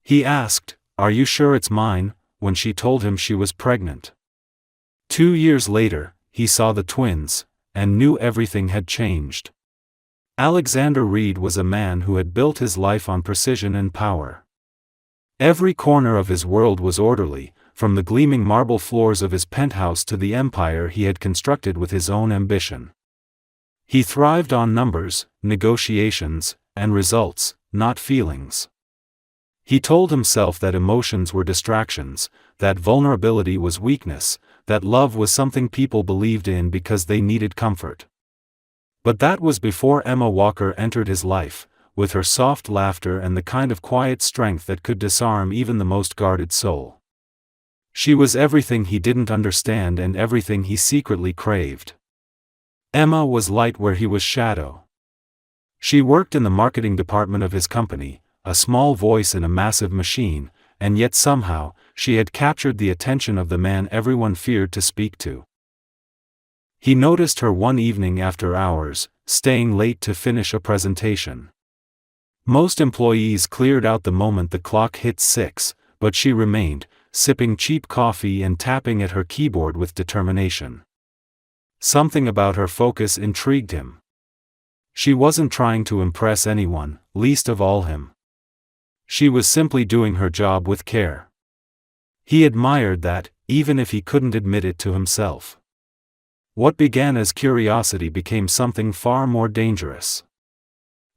He asked, "Are you sure it's mine?" when she told him she was pregnant. 2 years later, he saw the twins, and knew everything had changed. Alexander Reed was a man who had built his life on precision and power. Every corner of his world was orderly, from the gleaming marble floors of his penthouse to the empire he had constructed with his own ambition. He thrived on numbers, negotiations, and results, not feelings. He told himself that emotions were distractions, that vulnerability was weakness, that love was something people believed in because they needed comfort. But that was before Emma Walker entered his life, with her soft laughter and the kind of quiet strength that could disarm even the most guarded soul. She was everything he didn't understand and everything he secretly craved. Emma was light where he was shadow. She worked in the marketing department of his company, a small voice in a massive machine, and yet somehow, she had captured the attention of the man everyone feared to speak to. He noticed her one evening after hours, staying late to finish a presentation. Most employees cleared out the moment the clock hit 6, but she remained, sipping cheap coffee and tapping at her keyboard with determination. Something about her focus intrigued him. She wasn't trying to impress anyone, least of all him. She was simply doing her job with care. He admired that, even if he couldn't admit it to himself. What began as curiosity became something far more dangerous.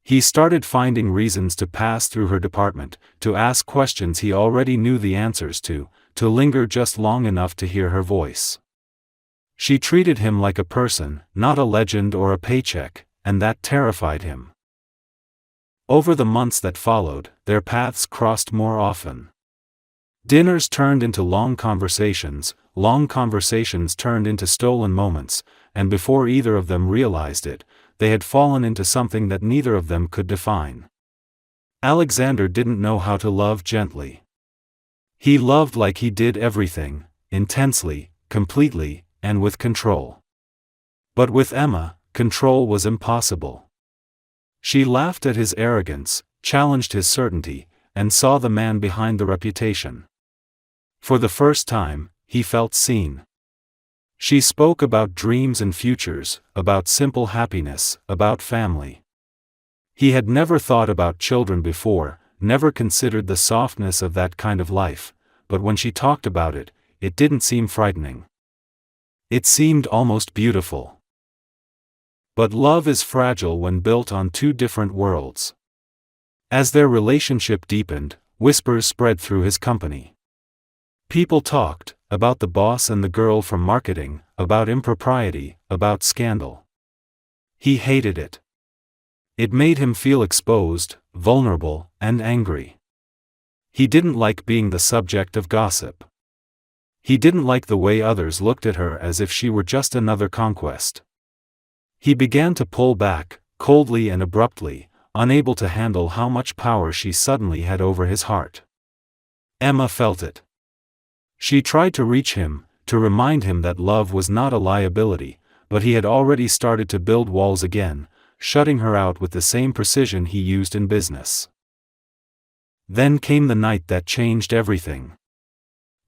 He started finding reasons to pass through her department, to ask questions he already knew the answers to linger just long enough to hear her voice. She treated him like a person, not a legend or a paycheck, and that terrified him. Over the months that followed, their paths crossed more often. Dinners turned into long conversations turned into stolen moments, and before either of them realized it, they had fallen into something that neither of them could define. Alexander didn't know how to love gently. He loved like he did everything, intensely, completely, and with control. But with Emma, control was impossible. She laughed at his arrogance, challenged his certainty, and saw the man behind the reputation. For the first time, he felt seen. She spoke about dreams and futures, about simple happiness, about family. He had never thought about children before, never considered the softness of that kind of life, but when she talked about it, it didn't seem frightening. It seemed almost beautiful. But love is fragile when built on two different worlds. As their relationship deepened, whispers spread through his company. People talked about the boss and the girl from marketing, about impropriety, about scandal. He hated it. It made him feel exposed, vulnerable, and angry. He didn't like being the subject of gossip. He didn't like the way others looked at her as if she were just another conquest. He began to pull back, coldly and abruptly, unable to handle how much power she suddenly had over his heart. Emma felt it. She tried to reach him, to remind him that love was not a liability, but he had already started to build walls again, shutting her out with the same precision he used in business. Then came the night that changed everything.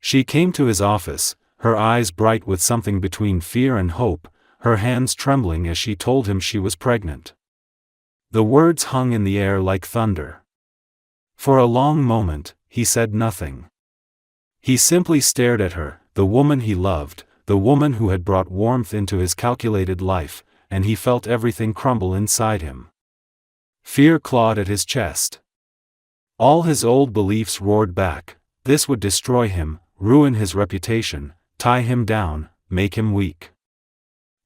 She came to his office, her eyes bright with something between fear and hope, her hands trembling as she told him she was pregnant. The words hung in the air like thunder. For a long moment, he said nothing. He simply stared at her, the woman he loved, the woman who had brought warmth into his calculated life, and he felt everything crumble inside him. Fear clawed at his chest. All his old beliefs roared back. This would destroy him, ruin his reputation, tie him down, make him weak.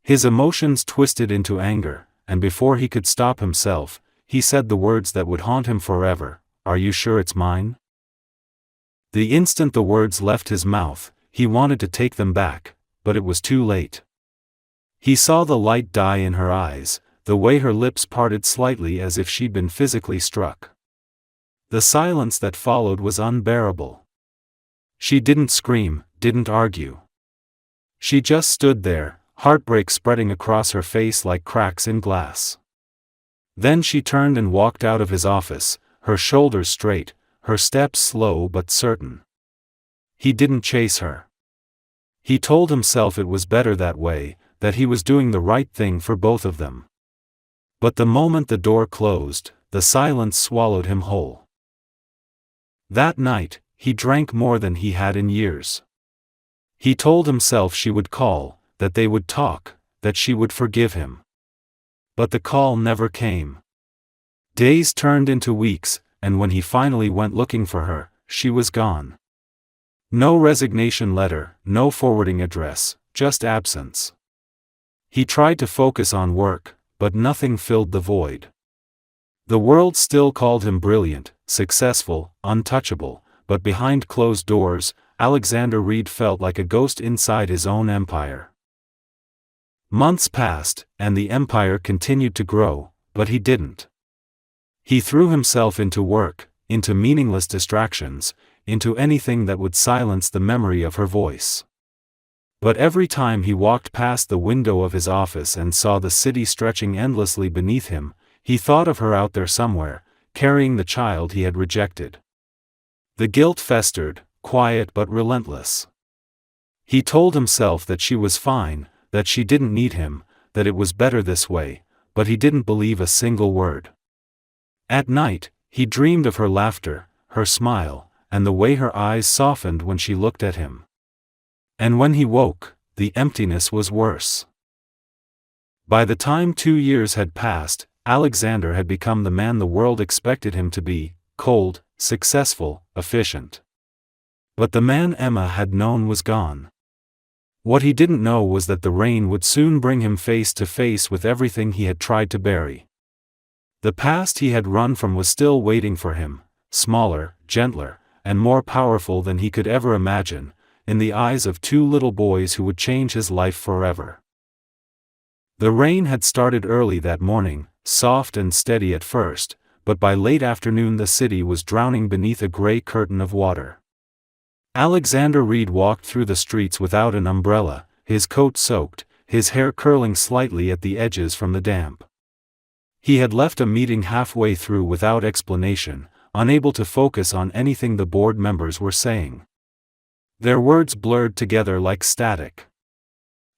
His emotions twisted into anger, and before he could stop himself, he said the words that would haunt him forever, "Are you sure it's mine?" The instant the words left his mouth, he wanted to take them back, but it was too late. He saw the light die in her eyes, the way her lips parted slightly as if she'd been physically struck. The silence that followed was unbearable. She didn't scream, didn't argue. She just stood there, heartbreak spreading across her face like cracks in glass. Then she turned and walked out of his office, her shoulders straight, her steps slow but certain. He didn't chase her. He told himself it was better that way, that he was doing the right thing for both of them. But the moment the door closed, the silence swallowed him whole. That night, he drank more than he had in years. He told himself she would call, that they would talk, that she would forgive him. But the call never came. Days turned into weeks, and when he finally went looking for her, she was gone. No resignation letter, no forwarding address, just absence. He tried to focus on work, but nothing filled the void. The world still called him brilliant, successful, untouchable, but behind closed doors, Alexander Reed felt like a ghost inside his own empire. Months passed, and the empire continued to grow, but he didn't. He threw himself into work, into meaningless distractions, into anything that would silence the memory of her voice. But every time he walked past the window of his office and saw the city stretching endlessly beneath him, he thought of her out there somewhere, carrying the child he had rejected. The guilt festered, quiet but relentless. He told himself that she was fine, that she didn't need him, that it was better this way, but he didn't believe a single word. At night, he dreamed of her laughter, her smile, and the way her eyes softened when she looked at him. And when he woke, the emptiness was worse. By the time 2 years had passed, Alexander had become the man the world expected him to be: cold, successful, efficient. But the man Emma had known was gone. What he didn't know was that the rain would soon bring him face to face with everything he had tried to bury. The past he had run from was still waiting for him, smaller, gentler, and more powerful than he could ever imagine, in the eyes of 2 little boys who would change his life forever. The rain had started early that morning, soft and steady at first, but by late afternoon the city was drowning beneath a gray curtain of water. Alexander Reed walked through the streets without an umbrella, his coat soaked, his hair curling slightly at the edges from the damp. He had left a meeting halfway through without explanation, unable to focus on anything the board members were saying. Their words blurred together like static.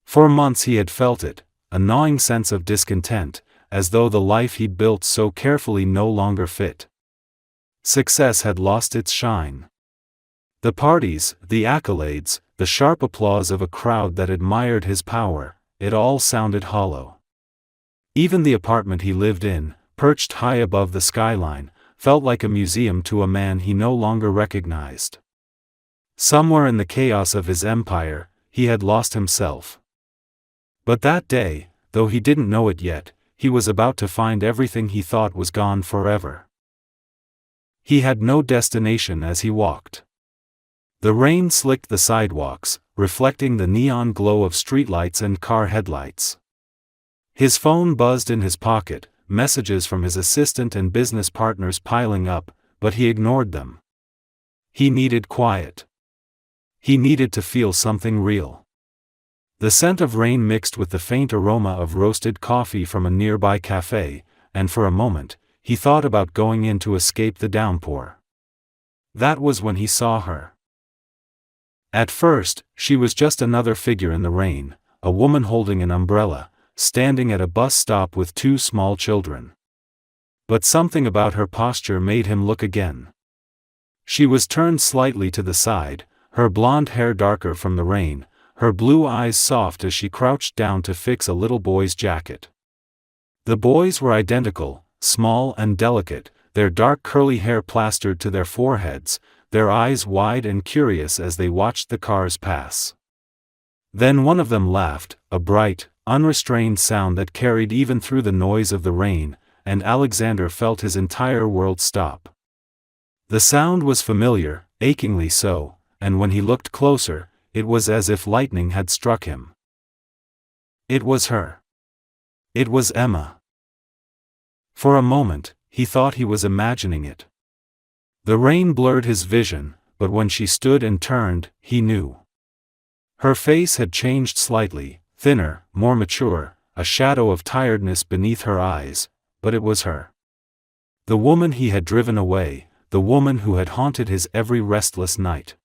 For months he had felt it, a gnawing sense of discontent, as though the life he'd built so carefully no longer fit. Success had lost its shine. The parties, the accolades, the sharp applause of a crowd that admired his power, it all sounded hollow. Even the apartment he lived in, perched high above the skyline, felt like a museum to a man he no longer recognized. Somewhere in the chaos of his empire, he had lost himself. But that day, though he didn't know it yet, he was about to find everything he thought was gone forever. He had no destination as he walked. The rain slicked the sidewalks, reflecting the neon glow of streetlights and car headlights. His phone buzzed in his pocket, messages from his assistant and business partners piling up, but he ignored them. He needed quiet. He needed to feel something real. The scent of rain mixed with the faint aroma of roasted coffee from a nearby cafe, and for a moment, he thought about going in to escape the downpour. That was when he saw her. At first, she was just another figure in the rain, a woman holding an umbrella, standing at a bus stop with 2 small children. But something about her posture made him look again. She was turned slightly to the side, her blonde hair darker from the rain, her blue eyes soft as she crouched down to fix a little boy's jacket. The boys were identical, small and delicate, their dark curly hair plastered to their foreheads, their eyes wide and curious as they watched the cars pass. Then one of them laughed, a bright, unrestrained sound that carried even through the noise of the rain, and Alexander felt his entire world stop. The sound was familiar, achingly so, and when he looked closer, it was as if lightning had struck him. It was her. It was Emma. For a moment, he thought he was imagining it. The rain blurred his vision, but when she stood and turned, he knew. Her face had changed slightly, thinner, more mature, a shadow of tiredness beneath her eyes, but it was her. The woman he had driven away, the woman who had haunted his every restless night.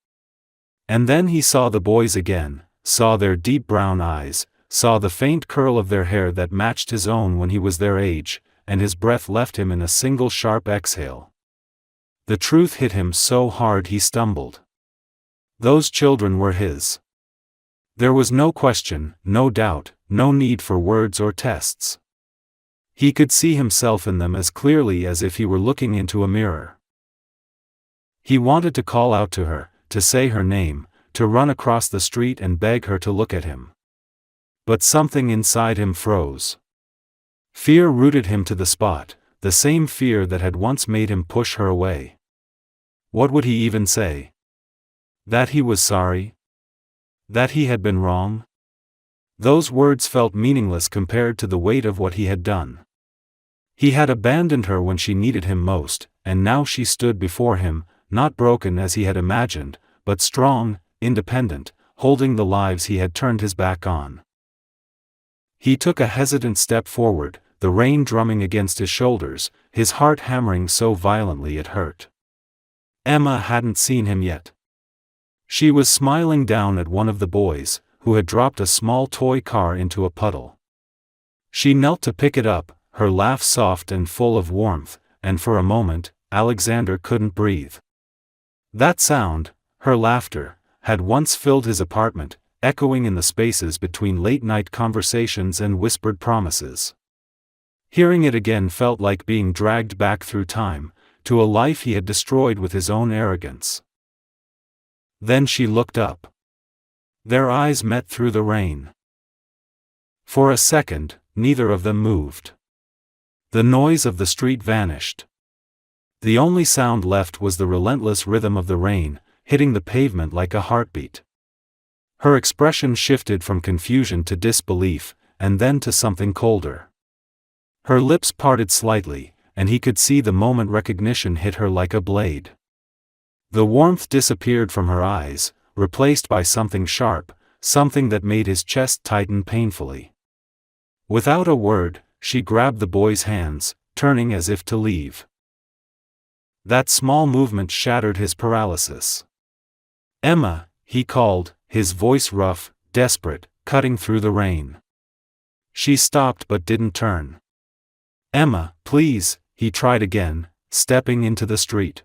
And then he saw the boys again, saw their deep brown eyes, saw the faint curl of their hair that matched his own when he was their age, and his breath left him in a single sharp exhale. The truth hit him so hard he stumbled. Those children were his. There was no question, no doubt, no need for words or tests. He could see himself in them as clearly as if he were looking into a mirror. He wanted to call out to her, to say her name, to run across the street and beg her to look at him. But something inside him froze. Fear rooted him to the spot, the same fear that had once made him push her away. What would he even say? That he was sorry? That he had been wrong? Those words felt meaningless compared to the weight of what he had done. He had abandoned her when she needed him most, and now she stood before him, not broken as he had imagined, but strong, independent, holding the lives he had turned his back on. He took a hesitant step forward, the rain drumming against his shoulders, his heart hammering so violently it hurt. Emma hadn't seen him yet. She was smiling down at one of the boys, who had dropped a small toy car into a puddle. She knelt to pick it up, her laugh soft and full of warmth, and for a moment, Alexander couldn't breathe. That sound, her laughter, had once filled his apartment, echoing in the spaces between late-night conversations and whispered promises. Hearing it again felt like being dragged back through time, to a life he had destroyed with his own arrogance. Then she looked up. Their eyes met through the rain. For a second, neither of them moved. The noise of the street vanished. The only sound left was the relentless rhythm of the rain, hitting the pavement like a heartbeat. Her expression shifted from confusion to disbelief, and then to something colder. Her lips parted slightly, and he could see the moment recognition hit her like a blade. The warmth disappeared from her eyes, replaced by something sharp, something that made his chest tighten painfully. Without a word, she grabbed the boy's hands, turning as if to leave. That small movement shattered his paralysis. "Emma," he called, his voice rough, desperate, cutting through the rain. She stopped but didn't turn. "Emma, please," he tried again, stepping into the street.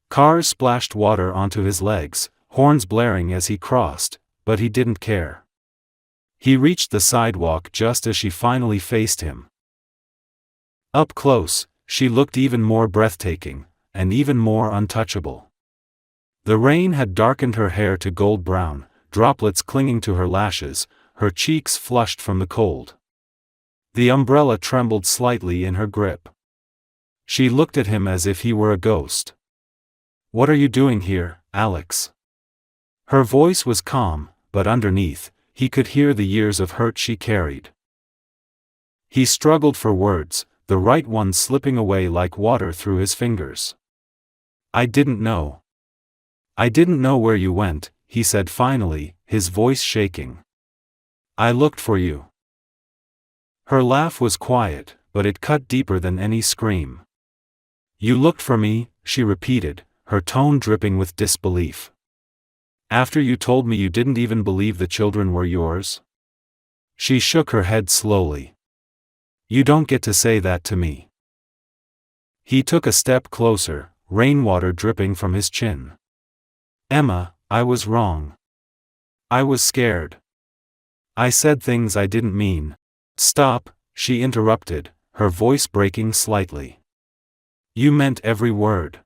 Cars splashed water onto his legs, horns blaring as he crossed, but he didn't care. He reached the sidewalk just as she finally faced him. Up close, she looked even more breathtaking, and even more untouchable. The rain had darkened her hair to gold brown, droplets clinging to her lashes, her cheeks flushed from the cold. The umbrella trembled slightly in her grip. She looked at him as if he were a ghost. "What are you doing here, Alex?" Her voice was calm, but underneath, he could hear the years of hurt she carried. He struggled for words, the right ones slipping away like water through his fingers. "I didn't know. I didn't know where you went," he said finally, his voice shaking. "I looked for you." Her laugh was quiet, but it cut deeper than any scream. "You looked for me," she repeated, her tone dripping with disbelief. "After you told me you didn't even believe the children were yours?" She shook her head slowly. "You don't get to say that to me." He took a step closer, rainwater dripping from his chin. "Emma, I was wrong. I was scared. I said things I didn't mean." "Stop," she interrupted, her voice breaking slightly. "You meant every word.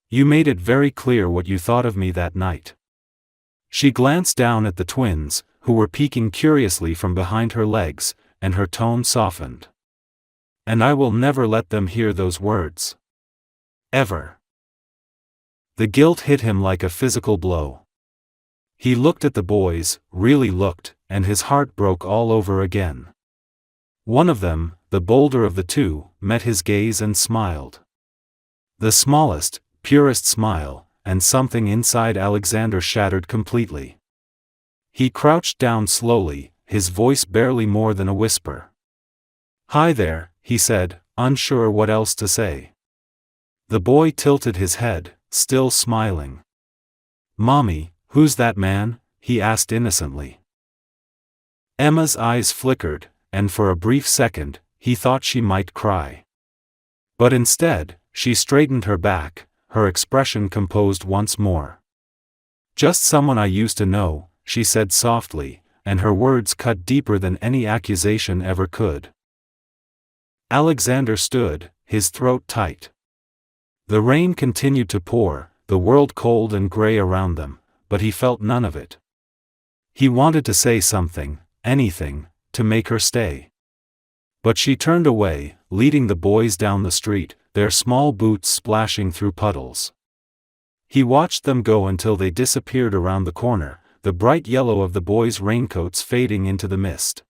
You made it very clear what you thought of me that night." She glanced down at the twins, who were peeking curiously from behind her legs, and her tone softened. "And I will never let them hear those words. Ever." The guilt hit him like a physical blow. He looked at the boys, really looked, and his heart broke all over again. One of them, the bolder of the two, met his gaze and smiled. The smallest, purest smile, and something inside Alexander shattered completely. He crouched down slowly, his voice barely more than a whisper. "Hi there," he said, unsure what else to say. The boy tilted his head, still smiling. "Mommy, who's that man?" he asked innocently. Emma's eyes flickered, and for a brief second, he thought she might cry. But instead, she straightened her back, her expression composed once more. "Just someone I used to know," she said softly, and her words cut deeper than any accusation ever could. Alexander stood, his throat tight. The rain continued to pour, the world cold and gray around them, but he felt none of it. He wanted to say something, anything, to make her stay. But she turned away, leading the boys down the street, their small boots splashing through puddles. He watched them go until they disappeared around the corner, the bright yellow of the boys' raincoats fading into the mist.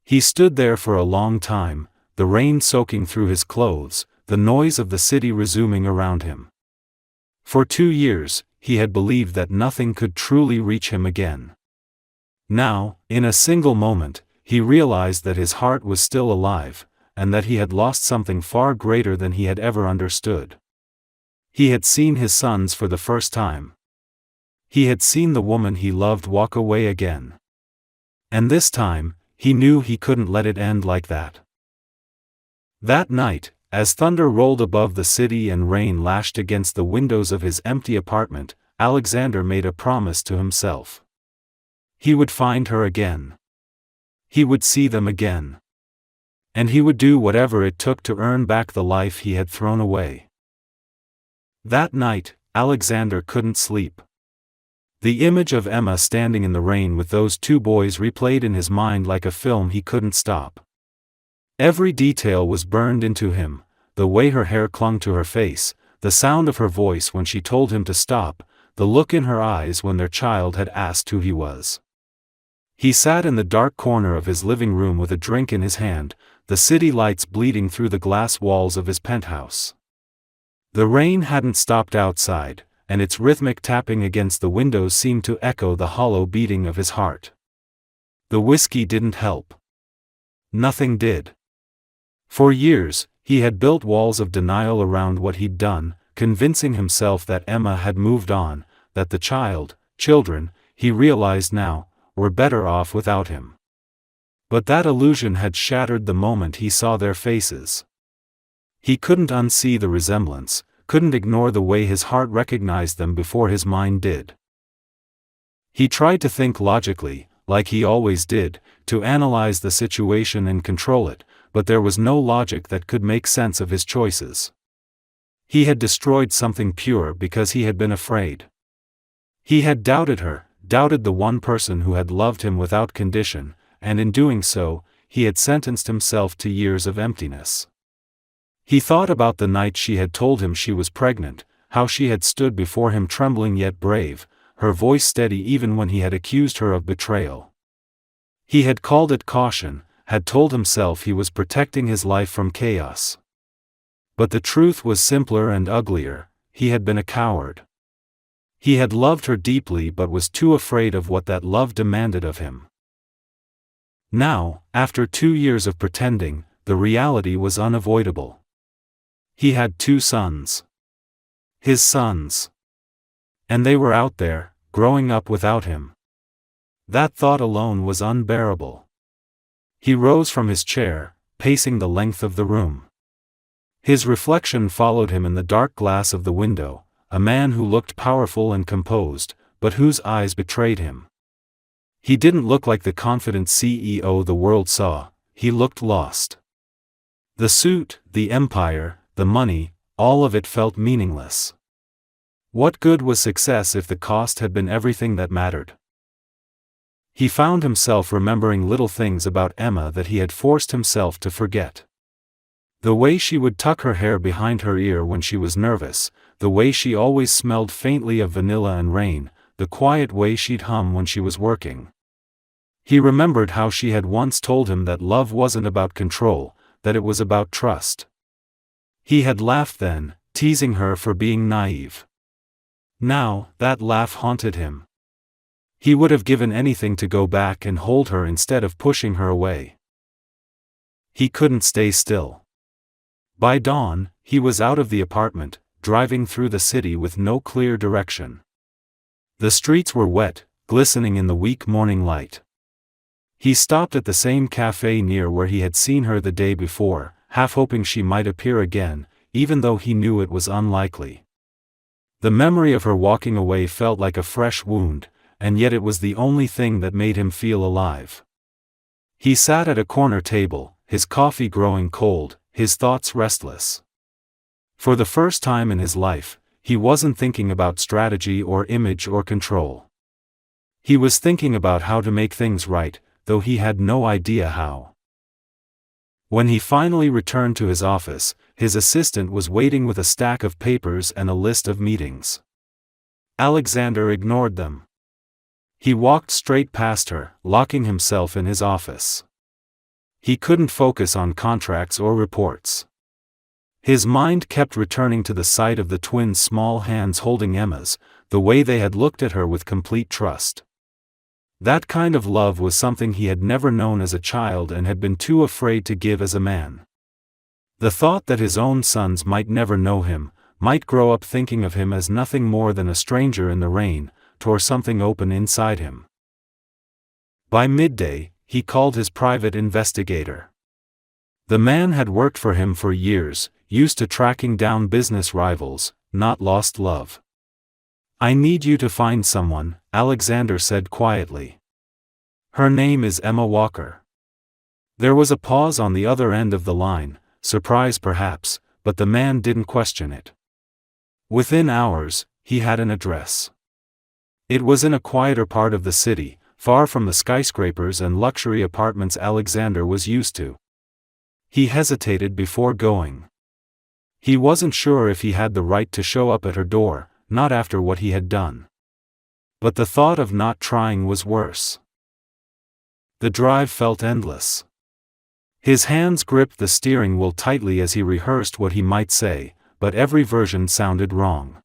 He stood there for a long time, the rain soaking through his clothes, the noise of the city resuming around him. For 2 years, he had believed that nothing could truly reach him again. Now, in a single moment, he realized that his heart was still alive, and that he had lost something far greater than he had ever understood. He had seen his sons for the first time. He had seen the woman he loved walk away again. And this time, he knew he couldn't let it end like that. That night, as thunder rolled above the city and rain lashed against the windows of his empty apartment, Alexander made a promise to himself. He would find her again. He would see them again. And he would do whatever it took to earn back the life he had thrown away. That night, Alexander couldn't sleep. The image of Emma standing in the rain with those 2 boys replayed in his mind like a film he couldn't stop. Every detail was burned into him, the way her hair clung to her face, the sound of her voice when she told him to stop, the look in her eyes when their child had asked who he was. He sat in the dark corner of his living room with a drink in his hand, the city lights bleeding through the glass walls of his penthouse. The rain hadn't stopped outside, and its rhythmic tapping against the windows seemed to echo the hollow beating of his heart. The whiskey didn't help. Nothing did. For years, he had built walls of denial around what he'd done, convincing himself that Emma had moved on, that the children, he realized now, were better off without him. But that illusion had shattered the moment he saw their faces. He couldn't unsee the resemblance, couldn't ignore the way his heart recognized them before his mind did. He tried to think logically, like he always did, to analyze the situation and control it, but there was no logic that could make sense of his choices. He had destroyed something pure because he had been afraid. He had doubted her, doubted the one person who had loved him without condition, and in doing so, he had sentenced himself to years of emptiness. He thought about the night she had told him she was pregnant, how she had stood before him trembling yet brave, her voice steady even when he had accused her of betrayal. He had called it caution, had told himself he was protecting his life from chaos. But the truth was simpler and uglier, he had been a coward. He had loved her deeply but was too afraid of what that love demanded of him. Now, after 2 years of pretending, the reality was unavoidable. He had 2 sons. His sons. And they were out there, growing up without him. That thought alone was unbearable. He rose from his chair, pacing the length of the room. His reflection followed him in the dark glass of the window, a man who looked powerful and composed, but whose eyes betrayed him. He didn't look like the confident CEO the world saw, he looked lost. The suit, the empire, the money, all of it felt meaningless. What good was success if the cost had been everything that mattered? He found himself remembering little things about Emma that he had forced himself to forget. The way she would tuck her hair behind her ear when she was nervous, the way she always smelled faintly of vanilla and rain, the quiet way she'd hum when she was working. He remembered how she had once told him that love wasn't about control, that it was about trust. He had laughed then, teasing her for being naive. Now, that laugh haunted him. He would have given anything to go back and hold her instead of pushing her away. He couldn't stay still. By dawn, he was out of the apartment, driving through the city with no clear direction. The streets were wet, glistening in the weak morning light. He stopped at the same cafe near where he had seen her the day before, half hoping she might appear again, even though he knew it was unlikely. The memory of her walking away felt like a fresh wound, and yet it was the only thing that made him feel alive. He sat at a corner table, his coffee growing cold, his thoughts restless. For the first time in his life, he wasn't thinking about strategy or image or control. He was thinking about how to make things right, though he had no idea how. When he finally returned to his office, his assistant was waiting with a stack of papers and a list of meetings. Alexander ignored them. He walked straight past her, locking himself in his office. He couldn't focus on contracts or reports. His mind kept returning to the sight of the twins' small hands holding Emma's, the way they had looked at her with complete trust. That kind of love was something he had never known as a child and had been too afraid to give as a man. The thought that his own sons might never know him, might grow up thinking of him as nothing more than a stranger in the rain, tore something open inside him. By midday, he called his private investigator. The man had worked for him for years, used to tracking down business rivals, not lost love. "I need you to find someone," Alexander said quietly. "Her name is Emma Walker." There was a pause on the other end of the line, surprise perhaps, but the man didn't question it. Within hours, he had an address. It was in a quieter part of the city, far from the skyscrapers and luxury apartments Alexander was used to. He hesitated before going. He wasn't sure if he had the right to show up at her door, not after what he had done. But the thought of not trying was worse. The drive felt endless. His hands gripped the steering wheel tightly as he rehearsed what he might say, but every version sounded wrong.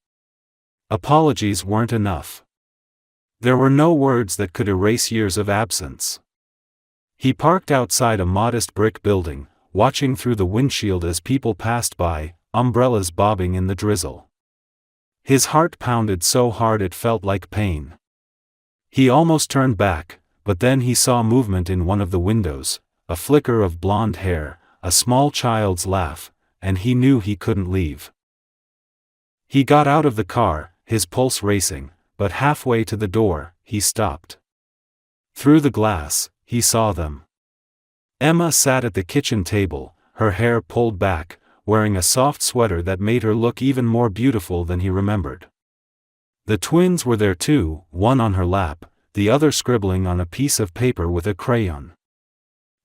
Apologies weren't enough. There were no words that could erase years of absence. He parked outside a modest brick building, watching through the windshield as people passed by, umbrellas bobbing in the drizzle. His heart pounded so hard it felt like pain. He almost turned back, but then he saw movement in one of the windows, a flicker of blonde hair, a small child's laugh, and he knew he couldn't leave. He got out of the car, his pulse racing, but halfway to the door, he stopped. Through the glass, he saw them. Emma sat at the kitchen table, her hair pulled back, wearing a soft sweater that made her look even more beautiful than he remembered. The twins were there too, one on her lap, the other scribbling on a piece of paper with a crayon.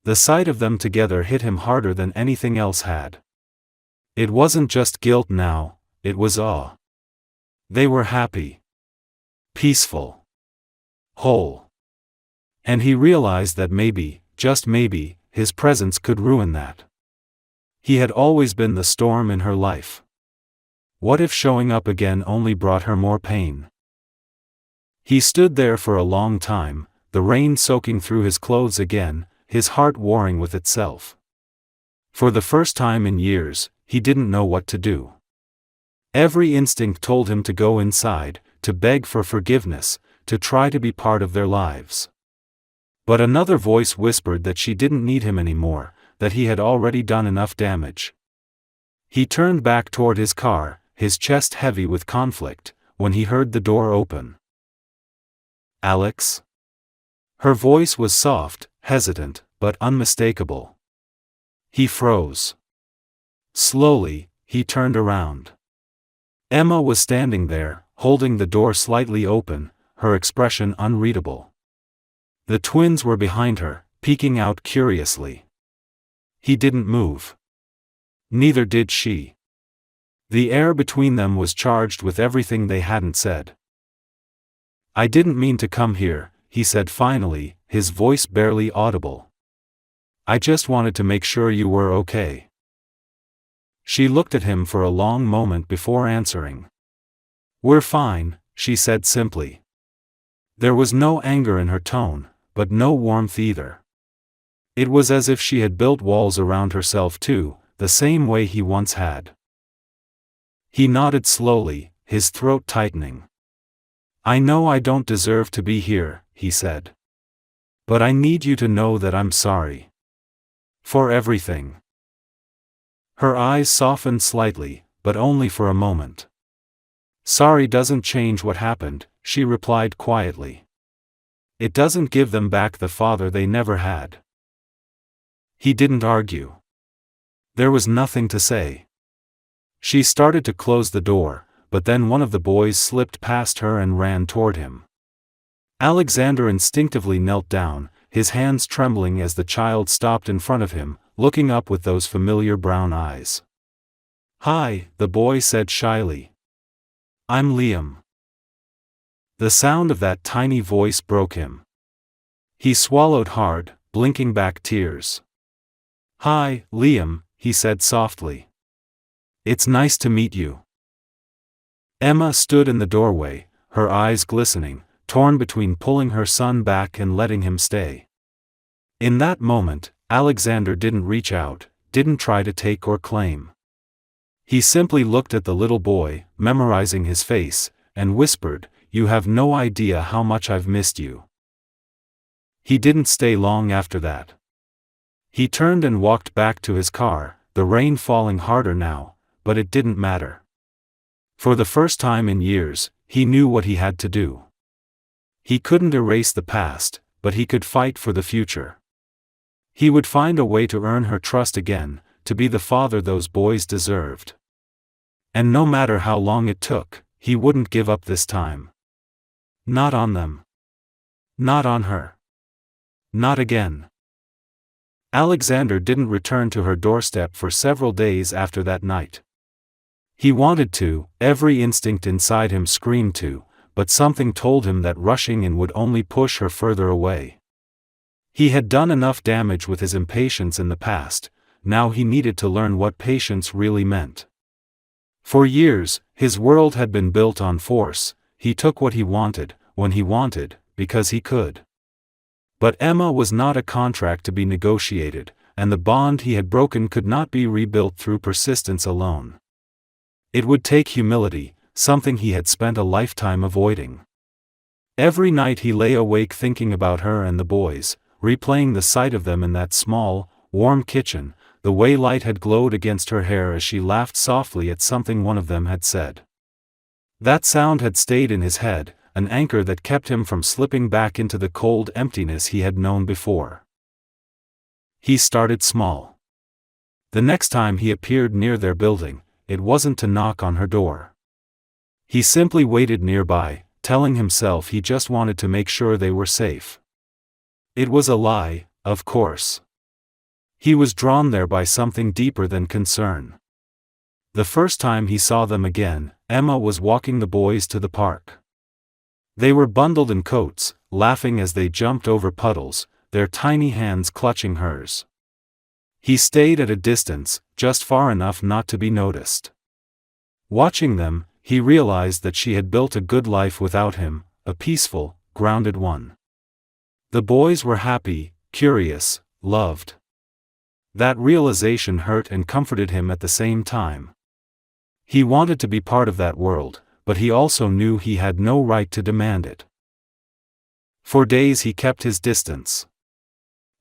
The sight of them together hit him harder than anything else had. It wasn't just guilt now, it was awe. They were happy. Peaceful. Whole. And he realized that maybe, just maybe, his presence could ruin that. He had always been the storm in her life. What if showing up again only brought her more pain? He stood there for a long time, the rain soaking through his clothes again, his heart warring with itself. For the first time in years, he didn't know what to do. Every instinct told him to go inside, to beg for forgiveness, to try to be part of their lives. But another voice whispered that she didn't need him anymore, that he had already done enough damage. He turned back toward his car, his chest heavy with conflict, when he heard the door open. "Alex?" Her voice was soft, hesitant, but unmistakable. He froze. Slowly, he turned around. Emma was standing there, holding the door slightly open, her expression unreadable. The twins were behind her, peeking out curiously. He didn't move. Neither did she. The air between them was charged with everything they hadn't said. "I didn't mean to come here," he said finally, his voice barely audible. "I just wanted to make sure you were okay." She looked at him for a long moment before answering. "We're fine," she said simply. There was no anger in her tone, but no warmth either. It was as if she had built walls around herself too, the same way he once had. He nodded slowly, his throat tightening. "I know I don't deserve to be here," he said. "But I need you to know that I'm sorry. For everything." Her eyes softened slightly, but only for a moment. "Sorry doesn't change what happened," she replied quietly. "It doesn't give them back the father they never had." He didn't argue. There was nothing to say. She started to close the door, but then one of the boys slipped past her and ran toward him. Alexander instinctively knelt down, his hands trembling as the child stopped in front of him, looking up with those familiar brown eyes. "Hi," the boy said shyly. "I'm Liam." The sound of that tiny voice broke him. He swallowed hard, blinking back tears. "Hi, Liam," he said softly. "It's nice to meet you." Emma stood in the doorway, her eyes glistening, torn between pulling her son back and letting him stay. In that moment, Alexander didn't reach out, didn't try to take or claim. He simply looked at the little boy, memorizing his face, and whispered, "You have no idea how much I've missed you." He didn't stay long after that. He turned and walked back to his car, the rain falling harder now, but it didn't matter. For the first time in years, he knew what he had to do. He couldn't erase the past, but he could fight for the future. He would find a way to earn her trust again, to be the father those boys deserved. And no matter how long it took, he wouldn't give up this time. Not on them. Not on her. Not again. Alexander didn't return to her doorstep for several days after that night. He wanted to, every instinct inside him screamed to, but something told him that rushing in would only push her further away. He had done enough damage with his impatience in the past, now he needed to learn what patience really meant. For years, his world had been built on force. He took what he wanted, when he wanted, because he could. But Emma was not a contract to be negotiated, and the bond he had broken could not be rebuilt through persistence alone. It would take humility, something he had spent a lifetime avoiding. Every night he lay awake thinking about her and the boys, replaying the sight of them in that small, warm kitchen, the way light had glowed against her hair as she laughed softly at something one of them had said. That sound had stayed in his head, an anchor that kept him from slipping back into the cold emptiness he had known before. He started small. The next time he appeared near their building, it wasn't to knock on her door. He simply waited nearby, telling himself he just wanted to make sure they were safe. It was a lie, of course. He was drawn there by something deeper than concern. The first time he saw them again, Emma was walking the boys to the park. They were bundled in coats, laughing as they jumped over puddles, their tiny hands clutching hers. He stayed at a distance, just far enough not to be noticed. Watching them, he realized that she had built a good life without him, a peaceful, grounded one. The boys were happy, curious, loved. That realization hurt and comforted him at the same time. He wanted to be part of that world, but he also knew he had no right to demand it. For days he kept his distance.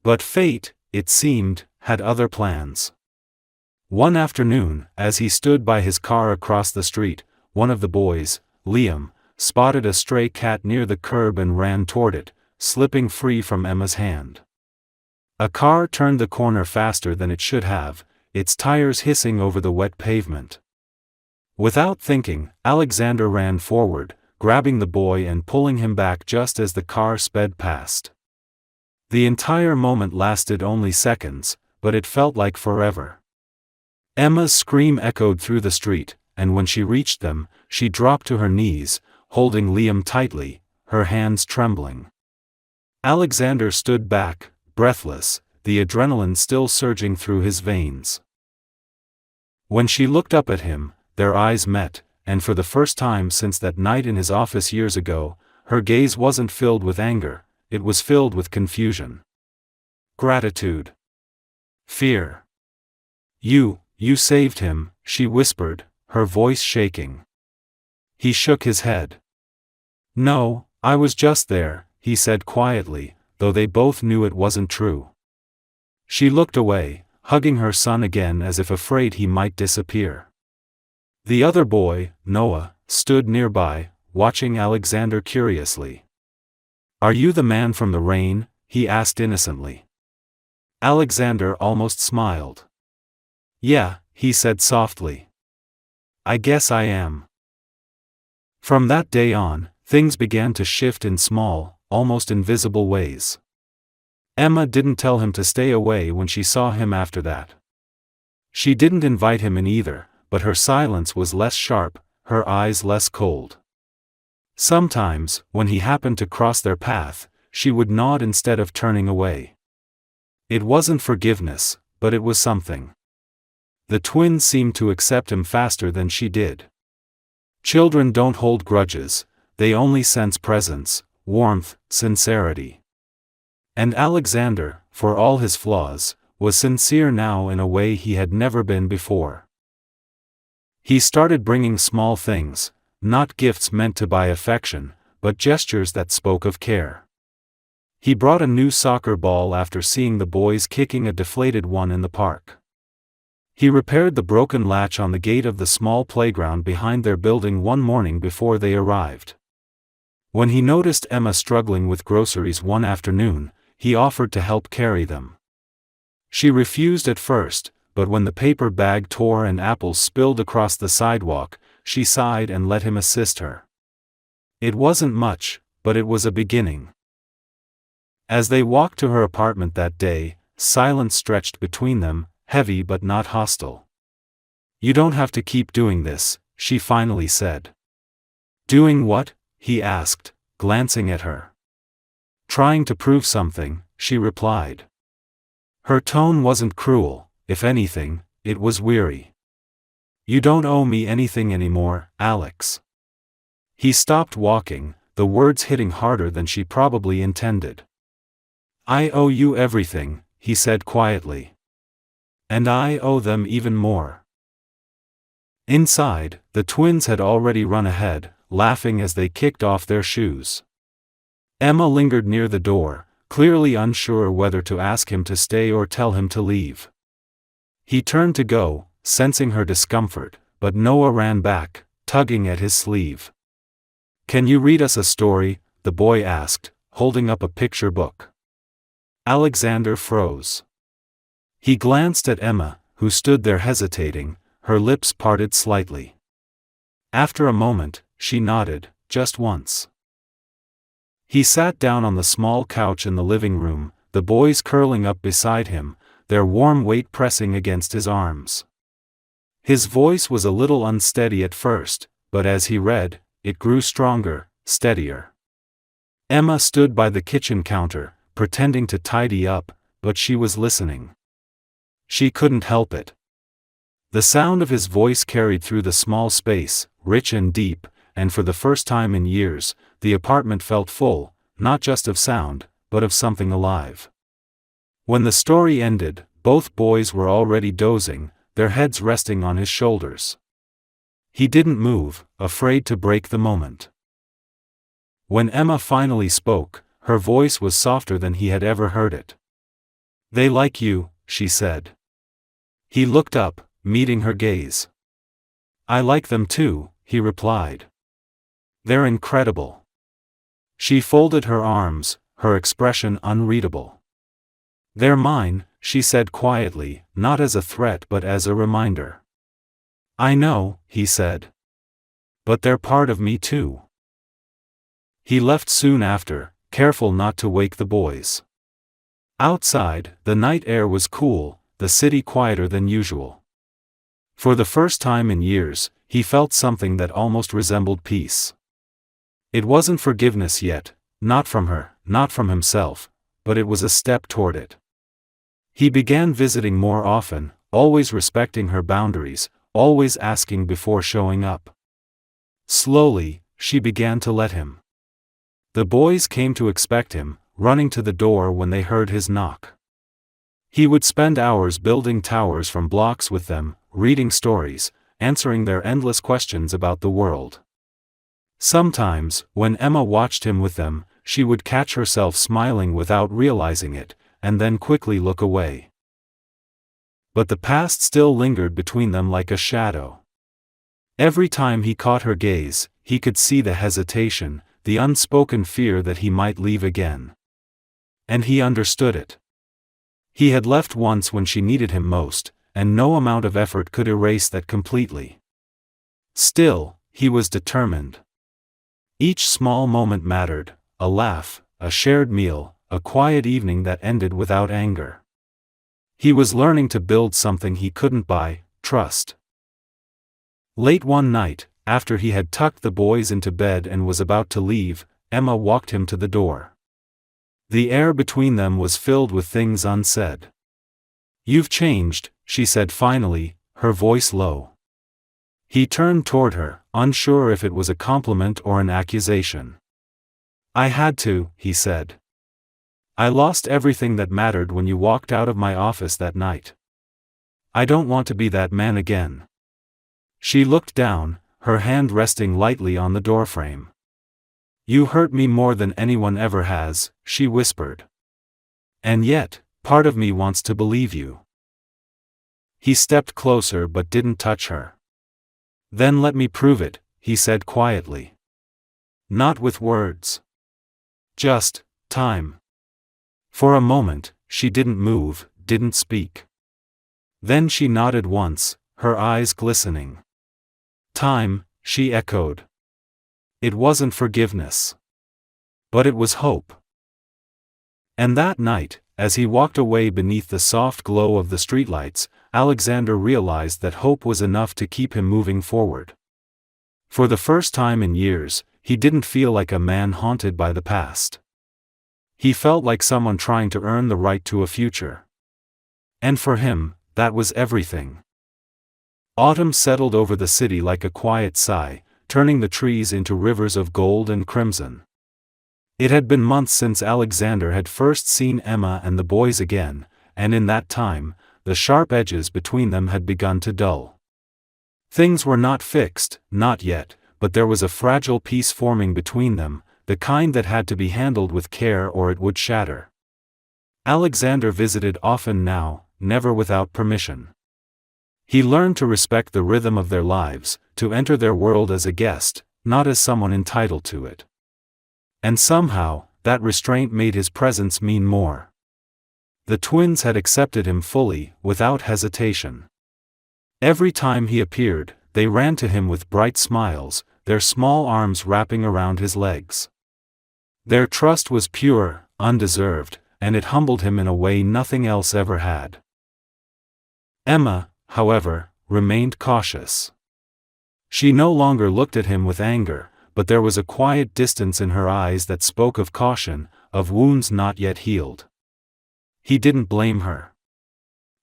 But fate, it seemed, had other plans. One afternoon, as he stood by his car across the street, one of the boys, Liam, spotted a stray cat near the curb and ran toward it, slipping free from Emma's hand. A car turned the corner faster than it should have, its tires hissing over the wet pavement. Without thinking, Alexander ran forward, grabbing the boy and pulling him back just as the car sped past. The entire moment lasted only seconds, but it felt like forever. Emma's scream echoed through the street, and when she reached them, she dropped to her knees, holding Liam tightly, her hands trembling. Alexander stood back, breathless, the adrenaline still surging through his veins. When she looked up at him, their eyes met, and for the first time since that night in his office years ago, her gaze wasn't filled with anger, it was filled with confusion. Gratitude. Fear. You saved him," she whispered, her voice shaking. He shook his head. "No, I was just there," he said quietly, though they both knew it wasn't true. She looked away, hugging her son again as if afraid he might disappear. The other boy, Noah, stood nearby, watching Alexander curiously. "Are you the man from the rain?" he asked innocently. Alexander almost smiled. "Yeah," he said softly. "I guess I am." From that day on, things began to shift in small, almost invisible ways. Emma didn't tell him to stay away when she saw him after that. She didn't invite him in either, but her silence was less sharp, her eyes less cold. Sometimes, when he happened to cross their path, she would nod instead of turning away. It wasn't forgiveness, but it was something. The twins seemed to accept him faster than she did. Children don't hold grudges, they only sense presence, warmth, sincerity. And Alexander, for all his flaws, was sincere now in a way he had never been before. He started bringing small things, not gifts meant to buy affection, but gestures that spoke of care. He brought a new soccer ball after seeing the boys kicking a deflated one in the park. He repaired the broken latch on the gate of the small playground behind their building one morning before they arrived. When he noticed Emma struggling with groceries one afternoon, he offered to help carry them. She refused at first, but when the paper bag tore and apples spilled across the sidewalk, she sighed and let him assist her. It wasn't much, but it was a beginning. As they walked to her apartment that day, silence stretched between them, heavy but not hostile. "You don't have to keep doing this," she finally said. "Doing what?" he asked, glancing at her. "Trying to prove something," she replied. Her tone wasn't cruel, if anything, it was weary. "You don't owe me anything anymore, Alex." He stopped walking, the words hitting harder than she probably intended. "I owe you everything," he said quietly. "And I owe them even more." Inside, the twins had already run ahead, laughing as they kicked off their shoes. Emma lingered near the door, clearly unsure whether to ask him to stay or tell him to leave. He turned to go, sensing her discomfort, but Noah ran back, tugging at his sleeve. "Can you read us a story?" the boy asked, holding up a picture book. Alexander froze. He glanced at Emma, who stood there hesitating, her lips parted slightly. After a moment, she nodded, just once. He sat down on the small couch in the living room, the boys curling up beside him, their warm weight pressing against his arms. His voice was a little unsteady at first, but as he read, it grew stronger, steadier. Emma stood by the kitchen counter, pretending to tidy up, but she was listening. She couldn't help it. The sound of his voice carried through the small space, rich and deep, and for the first time in years, the apartment felt full, not just of sound, but of something alive. When the story ended, both boys were already dozing, their heads resting on his shoulders. He didn't move, afraid to break the moment. When Emma finally spoke, her voice was softer than he had ever heard it. "They like you," she said. He looked up, meeting her gaze. "I like them too," he replied. "They're incredible." She folded her arms, her expression unreadable. "They're mine," she said quietly, not as a threat but as a reminder. "I know," he said. "But they're part of me too." He left soon after, careful not to wake the boys. Outside, the night air was cool, the city quieter than usual. For the first time in years, he felt something that almost resembled peace. It wasn't forgiveness yet, not from her, not from himself, but it was a step toward it. He began visiting more often, always respecting her boundaries, always asking before showing up. Slowly, she began to let him. The boys came to expect him, running to the door when they heard his knock. He would spend hours building towers from blocks with them, reading stories, answering their endless questions about the world. Sometimes, when Emma watched him with them, she would catch herself smiling without realizing it, and then quickly look away. But the past still lingered between them like a shadow. Every time he caught her gaze, he could see the hesitation, the unspoken fear that he might leave again. And he understood it. He had left once when she needed him most, and no amount of effort could erase that completely. Still, he was determined. Each small moment mattered, a laugh, a shared meal, a quiet evening that ended without anger. He was learning to build something he couldn't buy, trust. Late one night, after he had tucked the boys into bed and was about to leave, Emma walked him to the door. The air between them was filled with things unsaid. "You've changed," she said finally, her voice low. He turned toward her, unsure if it was a compliment or an accusation. "I had to," he said. "I lost everything that mattered when you walked out of my office that night. I don't want to be that man again." She looked down, her hand resting lightly on the doorframe. "You hurt me more than anyone ever has," she whispered. "And yet, part of me wants to believe you." He stepped closer but didn't touch her. "Then let me prove it," he said quietly. "Not with words. Just time." For a moment, she didn't move, didn't speak. Then she nodded once, her eyes glistening. "Time," she echoed. It wasn't forgiveness. But it was hope. And that night, as he walked away beneath the soft glow of the streetlights, Alexander realized that hope was enough to keep him moving forward. For the first time in years, he didn't feel like a man haunted by the past. He felt like someone trying to earn the right to a future. And for him, that was everything. Autumn settled over the city like a quiet sigh, turning the trees into rivers of gold and crimson. It had been months since Alexander had first seen Emma and the boys again, and in that time, the sharp edges between them had begun to dull. Things were not fixed, not yet, but there was a fragile peace forming between them, the kind that had to be handled with care or it would shatter. Alexander visited often now, never without permission. He learned to respect the rhythm of their lives, to enter their world as a guest, not as someone entitled to it. And somehow, that restraint made his presence mean more. The twins had accepted him fully, without hesitation. Every time he appeared, they ran to him with bright smiles, their small arms wrapping around his legs. Their trust was pure, undeserved, and it humbled him in a way nothing else ever had. Emma, however, remained cautious. She no longer looked at him with anger, but there was a quiet distance in her eyes that spoke of caution, of wounds not yet healed. He didn't blame her.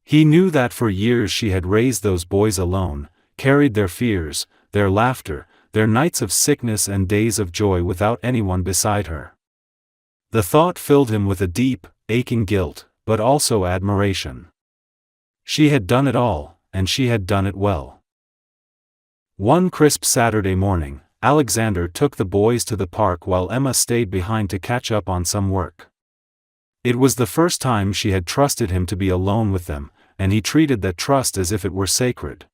He knew that for years she had raised those boys alone, carried their fears, their laughter, their nights of sickness and days of joy without anyone beside her. The thought filled him with a deep, aching guilt, but also admiration. She had done it all, and she had done it well. One crisp Saturday morning, Alexander took the boys to the park while Emma stayed behind to catch up on some work. It was the first time she had trusted him to be alone with them, and he treated that trust as if it were sacred.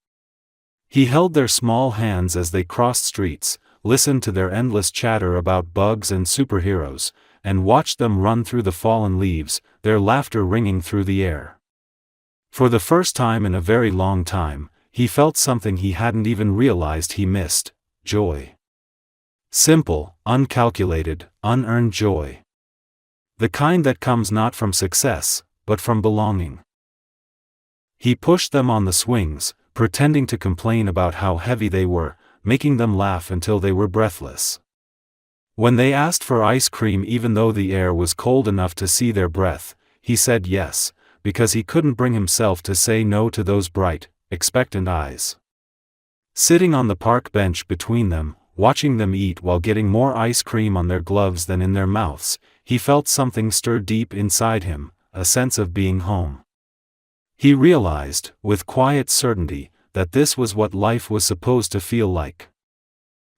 He held their small hands as they crossed streets, listened to their endless chatter about bugs and superheroes, and watched them run through the fallen leaves, their laughter ringing through the air. For the first time in a very long time, he felt something he hadn't even realized he missed: joy. Simple, uncalculated, unearned joy. The kind that comes not from success, but from belonging. He pushed them on the swings, pretending to complain about how heavy they were, making them laugh until they were breathless. When they asked for ice cream even though the air was cold enough to see their breath, he said yes, because he couldn't bring himself to say no to those bright, expectant eyes. Sitting on the park bench between them, watching them eat while getting more ice cream on their gloves than in their mouths, he felt something stir deep inside him, a sense of being home. He realized, with quiet certainty, that this was what life was supposed to feel like.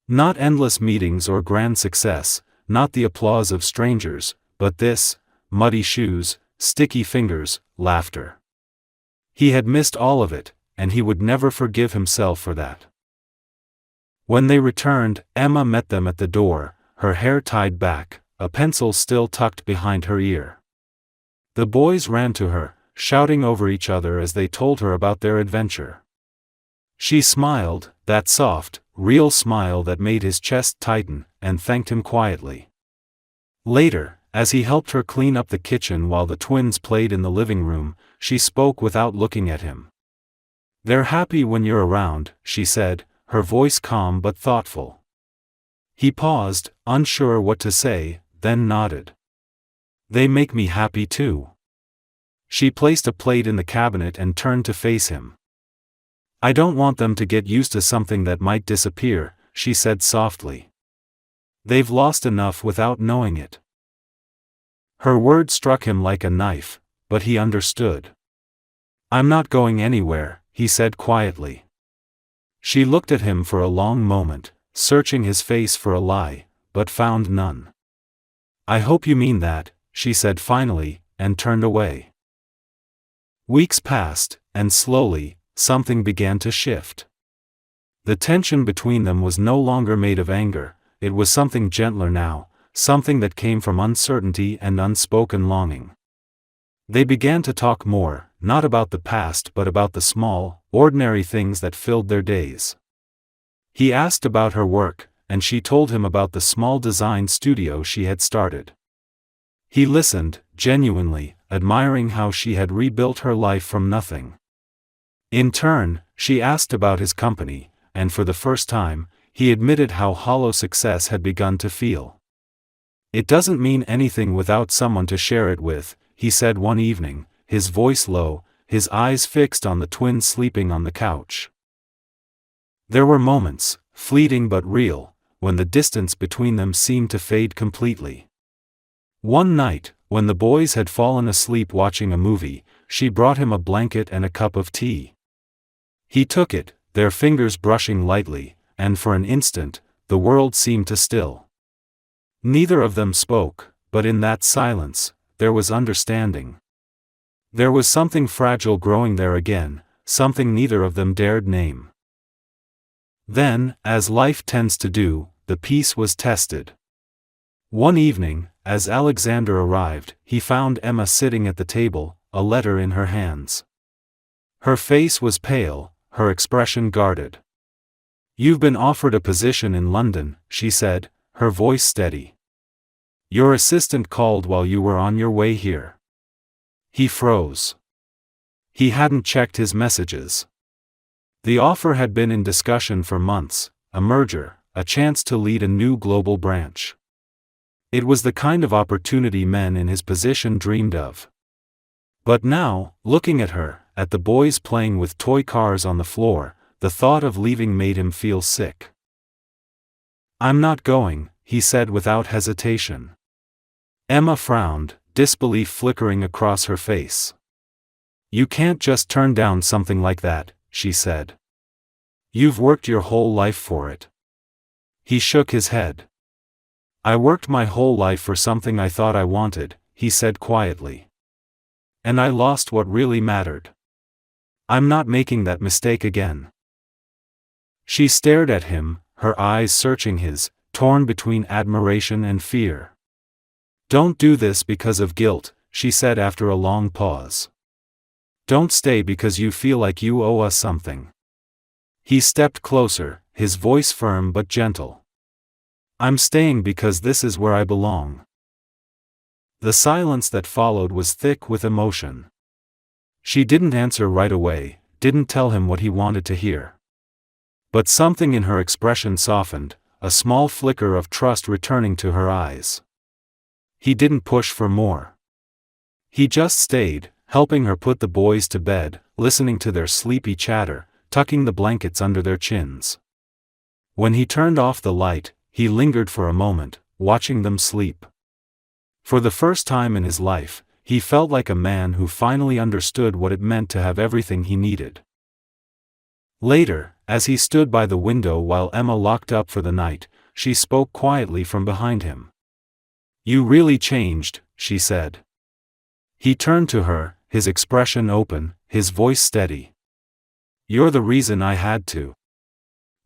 Not endless meetings or grand success, not the applause of strangers, but this: muddy shoes, sticky fingers, laughter. He had missed all of it, and he would never forgive himself for that. When they returned, Emma met them at the door, her hair tied back, a pencil still tucked behind her ear. The boys ran to her, shouting over each other as they told her about their adventure. She smiled, that soft, real smile that made his chest tighten, and thanked him quietly. Later, as he helped her clean up the kitchen while the twins played in the living room, she spoke without looking at him. "They're happy when you're around," she said, her voice calm but thoughtful. He paused, unsure what to say, then nodded. "They make me happy too." She placed a plate in the cabinet and turned to face him. "I don't want them to get used to something that might disappear," she said softly. "They've lost enough without knowing it." Her words struck him like a knife, but he understood. "I'm not going anywhere," he said quietly. She looked at him for a long moment, searching his face for a lie, but found none. "I hope you mean that," she said finally, and turned away. Weeks passed, and slowly, something began to shift. The tension between them was no longer made of anger, it was something gentler now, something that came from uncertainty and unspoken longing. They began to talk more, not about the past but about the small, ordinary things that filled their days. He asked about her work, and she told him about the small design studio she had started. He listened, genuinely, admiring how she had rebuilt her life from nothing. In turn, she asked about his company, and for the first time, he admitted how hollow success had begun to feel. "It doesn't mean anything without someone to share it with," he said one evening, his voice low, his eyes fixed on the twins sleeping on the couch. There were moments, fleeting but real, when the distance between them seemed to fade completely. One night, when the boys had fallen asleep watching a movie, she brought him a blanket and a cup of tea. He took it, their fingers brushing lightly, and for an instant, the world seemed to still. Neither of them spoke, but in that silence, there was understanding. There was something fragile growing there again, something neither of them dared name. Then, as life tends to do, the peace was tested. One evening, as Alexander arrived, he found Emma sitting at the table, a letter in her hands. Her face was pale, her expression guarded. "You've been offered a position in London," she said, her voice steady. "Your assistant called while you were on your way here." He froze. He hadn't checked his messages. The offer had been in discussion for months, a merger, a chance to lead a new global branch. It was the kind of opportunity men in his position dreamed of. But now, looking at her, at the boys playing with toy cars on the floor, the thought of leaving made him feel sick. "I'm not going," he said without hesitation. Emma frowned, disbelief flickering across her face. "You can't just turn down something like that," she said. "You've worked your whole life for it." He shook his head. "I worked my whole life for something I thought I wanted," he said quietly. "And I lost what really mattered. I'm not making that mistake again." She stared at him, her eyes searching his, torn between admiration and fear. "Don't do this because of guilt," she said after a long pause. "Don't stay because you feel like you owe us something." He stepped closer, his voice firm but gentle. "I'm staying because this is where I belong." The silence that followed was thick with emotion. She didn't answer right away, didn't tell him what he wanted to hear. But something in her expression softened, a small flicker of trust returning to her eyes. He didn't push for more. He just stayed, helping her put the boys to bed, listening to their sleepy chatter, tucking the blankets under their chins. When he turned off the light, he lingered for a moment, watching them sleep. For the first time in his life, he felt like a man who finally understood what it meant to have everything he needed. Later, as he stood by the window while Emma locked up for the night, she spoke quietly from behind him. "You really changed," she said. He turned to her, his expression open, his voice steady. "You're the reason I had to."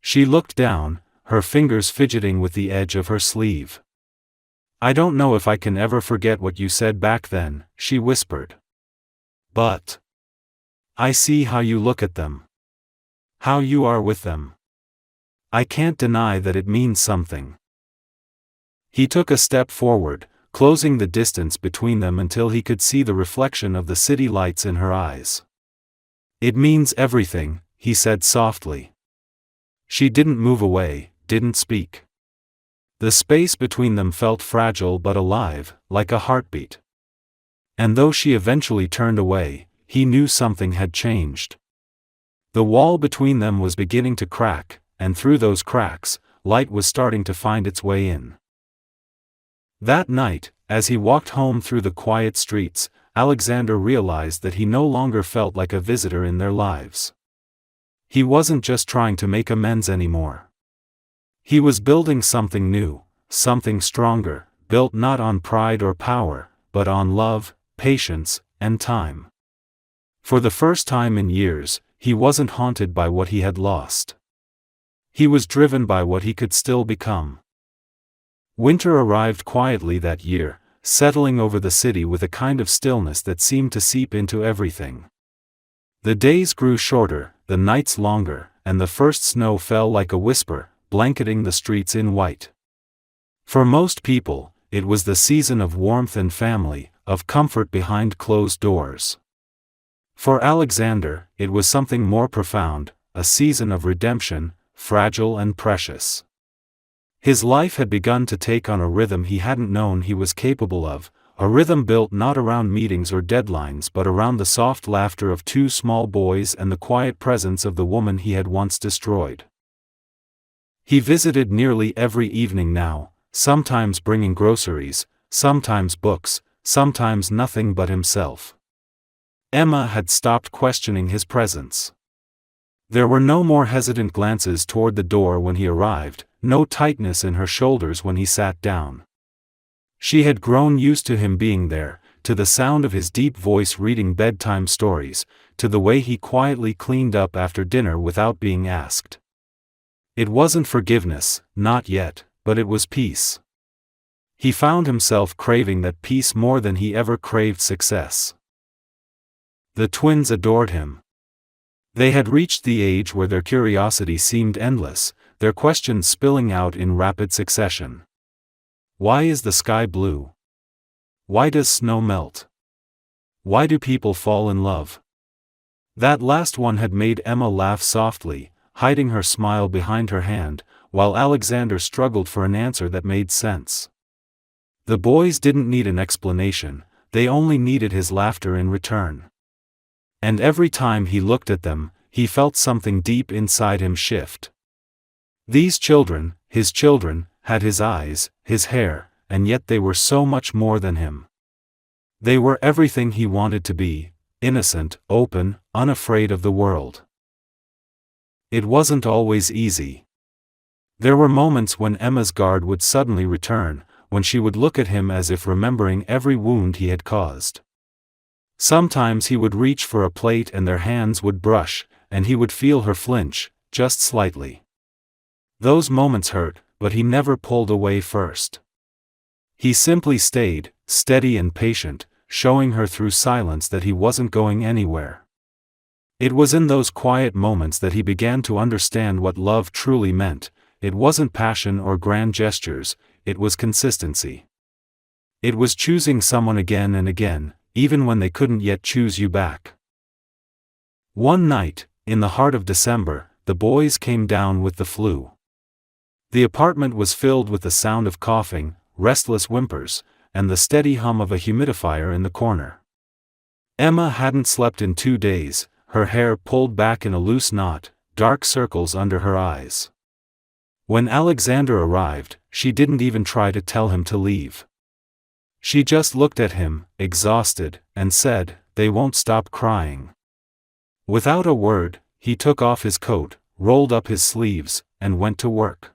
She looked down, her fingers fidgeting with the edge of her sleeve. "I don't know if I can ever forget what you said back then," she whispered. "But I see how you look at them. How you are with them. I can't deny that it means something." He took a step forward, closing the distance between them until he could see the reflection of the city lights in her eyes. "It means everything," he said softly. She didn't move away, didn't speak. The space between them felt fragile but alive, like a heartbeat. And though she eventually turned away, he knew something had changed. The wall between them was beginning to crack, and through those cracks, light was starting to find its way in. That night, as he walked home through the quiet streets, Alexander realized that he no longer felt like a visitor in their lives. He wasn't just trying to make amends anymore. He was building something new, something stronger, built not on pride or power, but on love, patience, and time. For the first time in years, he wasn't haunted by what he had lost. He was driven by what he could still become. Winter arrived quietly that year, settling over the city with a kind of stillness that seemed to seep into everything. The days grew shorter, the nights longer, and the first snow fell like a whisper, blanketing the streets in white. For most people, it was the season of warmth and family, of comfort behind closed doors. For Alexander, it was something more profound, a season of redemption, fragile and precious. His life had begun to take on a rhythm he hadn't known he was capable of, a rhythm built not around meetings or deadlines but around the soft laughter of two small boys and the quiet presence of the woman he had once destroyed. He visited nearly every evening now, sometimes bringing groceries, sometimes books, sometimes nothing but himself. Emma had stopped questioning his presence. There were no more hesitant glances toward the door when he arrived, no tightness in her shoulders when he sat down. She had grown used to him being there, to the sound of his deep voice reading bedtime stories, to the way he quietly cleaned up after dinner without being asked. It wasn't forgiveness, not yet, but it was peace. He found himself craving that peace more than he ever craved success. The twins adored him. They had reached the age where their curiosity seemed endless, their questions spilling out in rapid succession. Why is the sky blue? Why does snow melt? Why do people fall in love? That last one had made Emma laugh softly, hiding her smile behind her hand, while Alexander struggled for an answer that made sense. The boys didn't need an explanation, they only needed his laughter in return. And every time he looked at them, he felt something deep inside him shift. These children, his children, had his eyes, his hair, and yet they were so much more than him. They were everything he wanted to be, innocent, open, unafraid of the world. It wasn't always easy. There were moments when Emma's guard would suddenly return, when she would look at him as if remembering every wound he had caused. Sometimes he would reach for a plate and their hands would brush, and he would feel her flinch, just slightly. Those moments hurt, but he never pulled away first. He simply stayed, steady and patient, showing her through silence that he wasn't going anywhere. It was in those quiet moments that he began to understand what love truly meant. It wasn't passion or grand gestures, it was consistency. It was choosing someone again and again, even when they couldn't yet choose you back. One night, in the heart of December, the boys came down with the flu. The apartment was filled with the sound of coughing, restless whimpers, and the steady hum of a humidifier in the corner. Emma hadn't slept in 2 days, her hair pulled back in a loose knot, dark circles under her eyes. When Alexander arrived, she didn't even try to tell him to leave. She just looked at him, exhausted, and said, "They won't stop crying." Without a word, he took off his coat, rolled up his sleeves, and went to work.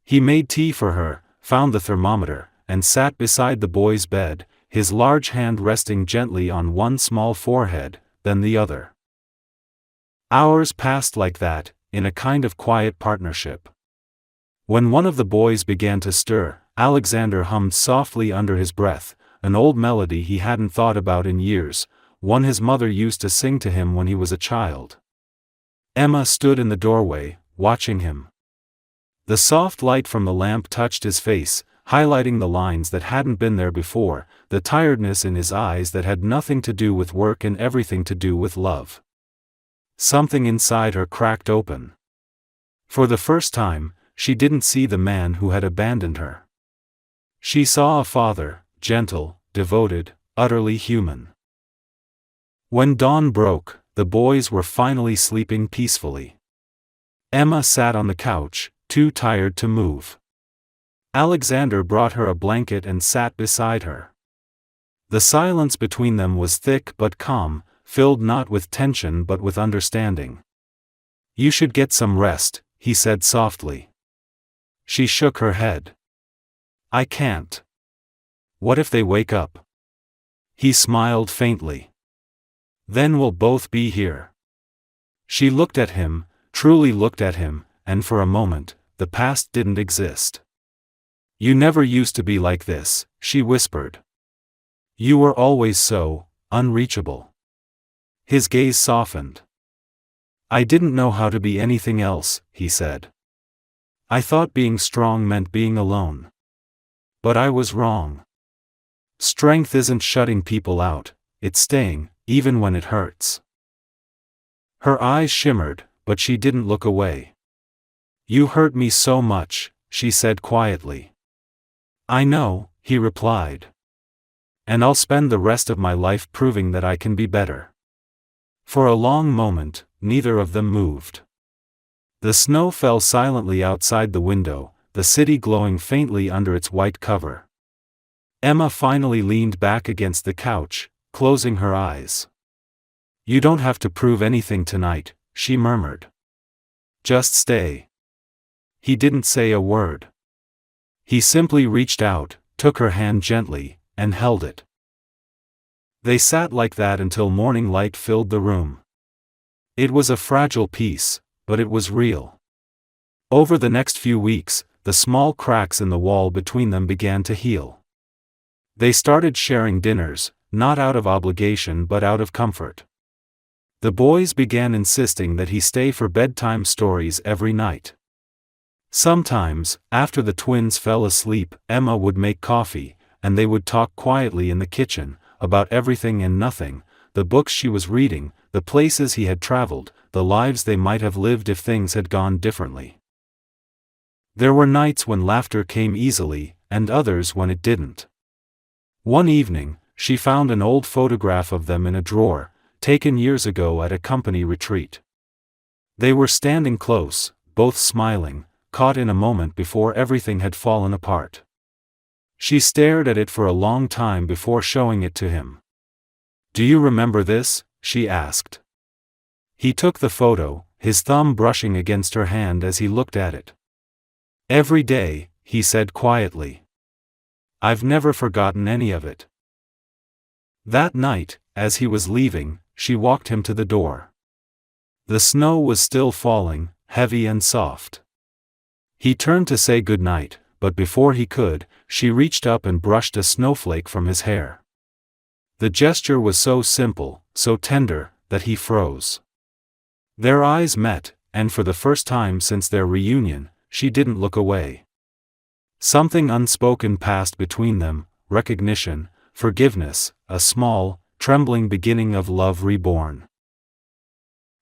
He made tea for her, found the thermometer, and sat beside the boy's bed, his large hand resting gently on one small forehead, then the other. Hours passed like that, in a kind of quiet partnership. When one of the boys began to stir, Alexander hummed softly under his breath, an old melody he hadn't thought about in years, one his mother used to sing to him when he was a child. Emma stood in the doorway, watching him. The soft light from the lamp touched his face, highlighting the lines that hadn't been there before, the tiredness in his eyes that had nothing to do with work and everything to do with love. Something inside her cracked open. For the first time, she didn't see the man who had abandoned her. She saw a father, gentle, devoted, utterly human. When dawn broke, the boys were finally sleeping peacefully. Emma sat on the couch, too tired to move. Alexander brought her a blanket and sat beside her. The silence between them was thick but calm, filled not with tension but with understanding. "You should get some rest," he said softly. She shook her head. "I can't. What if they wake up?" He smiled faintly. "Then we'll both be here." She looked at him, truly looked at him, and for a moment, the past didn't exist. "You never used to be like this," she whispered. "You were always so unreachable." His gaze softened. "I didn't know how to be anything else," he said. "I thought being strong meant being alone. But I was wrong. Strength isn't shutting people out, it's staying, even when it hurts." Her eyes shimmered, but she didn't look away. "You hurt me so much," she said quietly. "I know," he replied. "And I'll spend the rest of my life proving that I can be better." For a long moment, neither of them moved. The snow fell silently outside the window, the city glowing faintly under its white cover. Emma finally leaned back against the couch, closing her eyes. "You don't have to prove anything tonight," she murmured. "Just stay." He didn't say a word. He simply reached out, took her hand gently, and held it. They sat like that until morning light filled the room. It was a fragile peace, but it was real. Over the next few weeks, the small cracks in the wall between them began to heal. They started sharing dinners, not out of obligation but out of comfort. The boys began insisting that he stay for bedtime stories every night. Sometimes, after the twins fell asleep, Emma would make coffee, and they would talk quietly in the kitchen, about everything and nothing, the books she was reading, the places he had traveled, the lives they might have lived if things had gone differently. There were nights when laughter came easily, and others when it didn't. One evening, she found an old photograph of them in a drawer, taken years ago at a company retreat. They were standing close, both smiling, caught in a moment before everything had fallen apart. She stared at it for a long time before showing it to him. "Do you remember this?" she asked. He took the photo, his thumb brushing against her hand as he looked at it. "Every day," he said quietly. "I've never forgotten any of it." That night, as he was leaving, she walked him to the door. The snow was still falling, heavy and soft. He turned to say good night, but before he could, she reached up and brushed a snowflake from his hair. The gesture was so simple, so tender, that he froze. Their eyes met, and for the first time since their reunion, she didn't look away. Something unspoken passed between them, recognition, forgiveness, a small, trembling beginning of love reborn.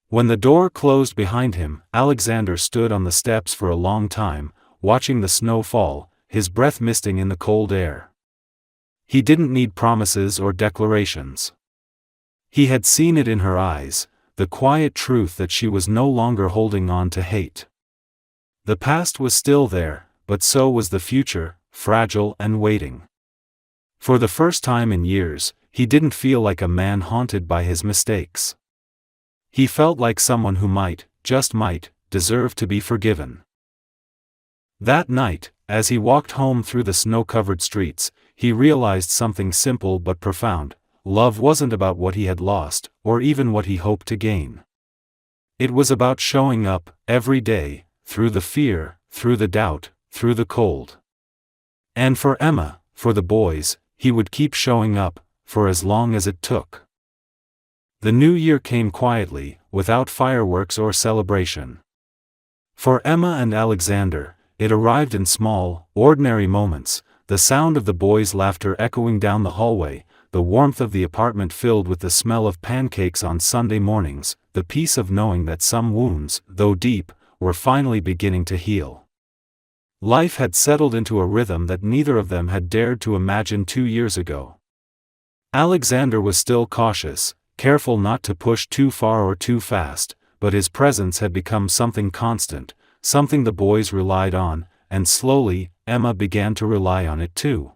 When the door closed behind him, Alexander stood on the steps for a long time, watching the snow fall, his breath misting in the cold air. He didn't need promises or declarations. He had seen it in her eyes, the quiet truth that she was no longer holding on to hate. The past was still there, but so was the future, fragile and waiting. For the first time in years, he didn't feel like a man haunted by his mistakes. He felt like someone who might, just might, deserve to be forgiven. That night, as he walked home through the snow-covered streets, he realized something simple but profound. Love wasn't about what he had lost, or even what he hoped to gain. It was about showing up, every day, through the fear, through the doubt, through the cold. And for Emma, for the boys, he would keep showing up, for as long as it took. The new year came quietly, without fireworks or celebration. For Emma and Alexander, it arrived in small, ordinary moments, the sound of the boys' laughter echoing down the hallway, the warmth of the apartment filled with the smell of pancakes on Sunday mornings, the peace of knowing that some wounds, though deep, were finally beginning to heal. Life had settled into a rhythm that neither of them had dared to imagine 2 years ago. Alexander was still cautious, careful not to push too far or too fast, but his presence had become something constant, something the boys relied on, and slowly, Emma began to rely on it too.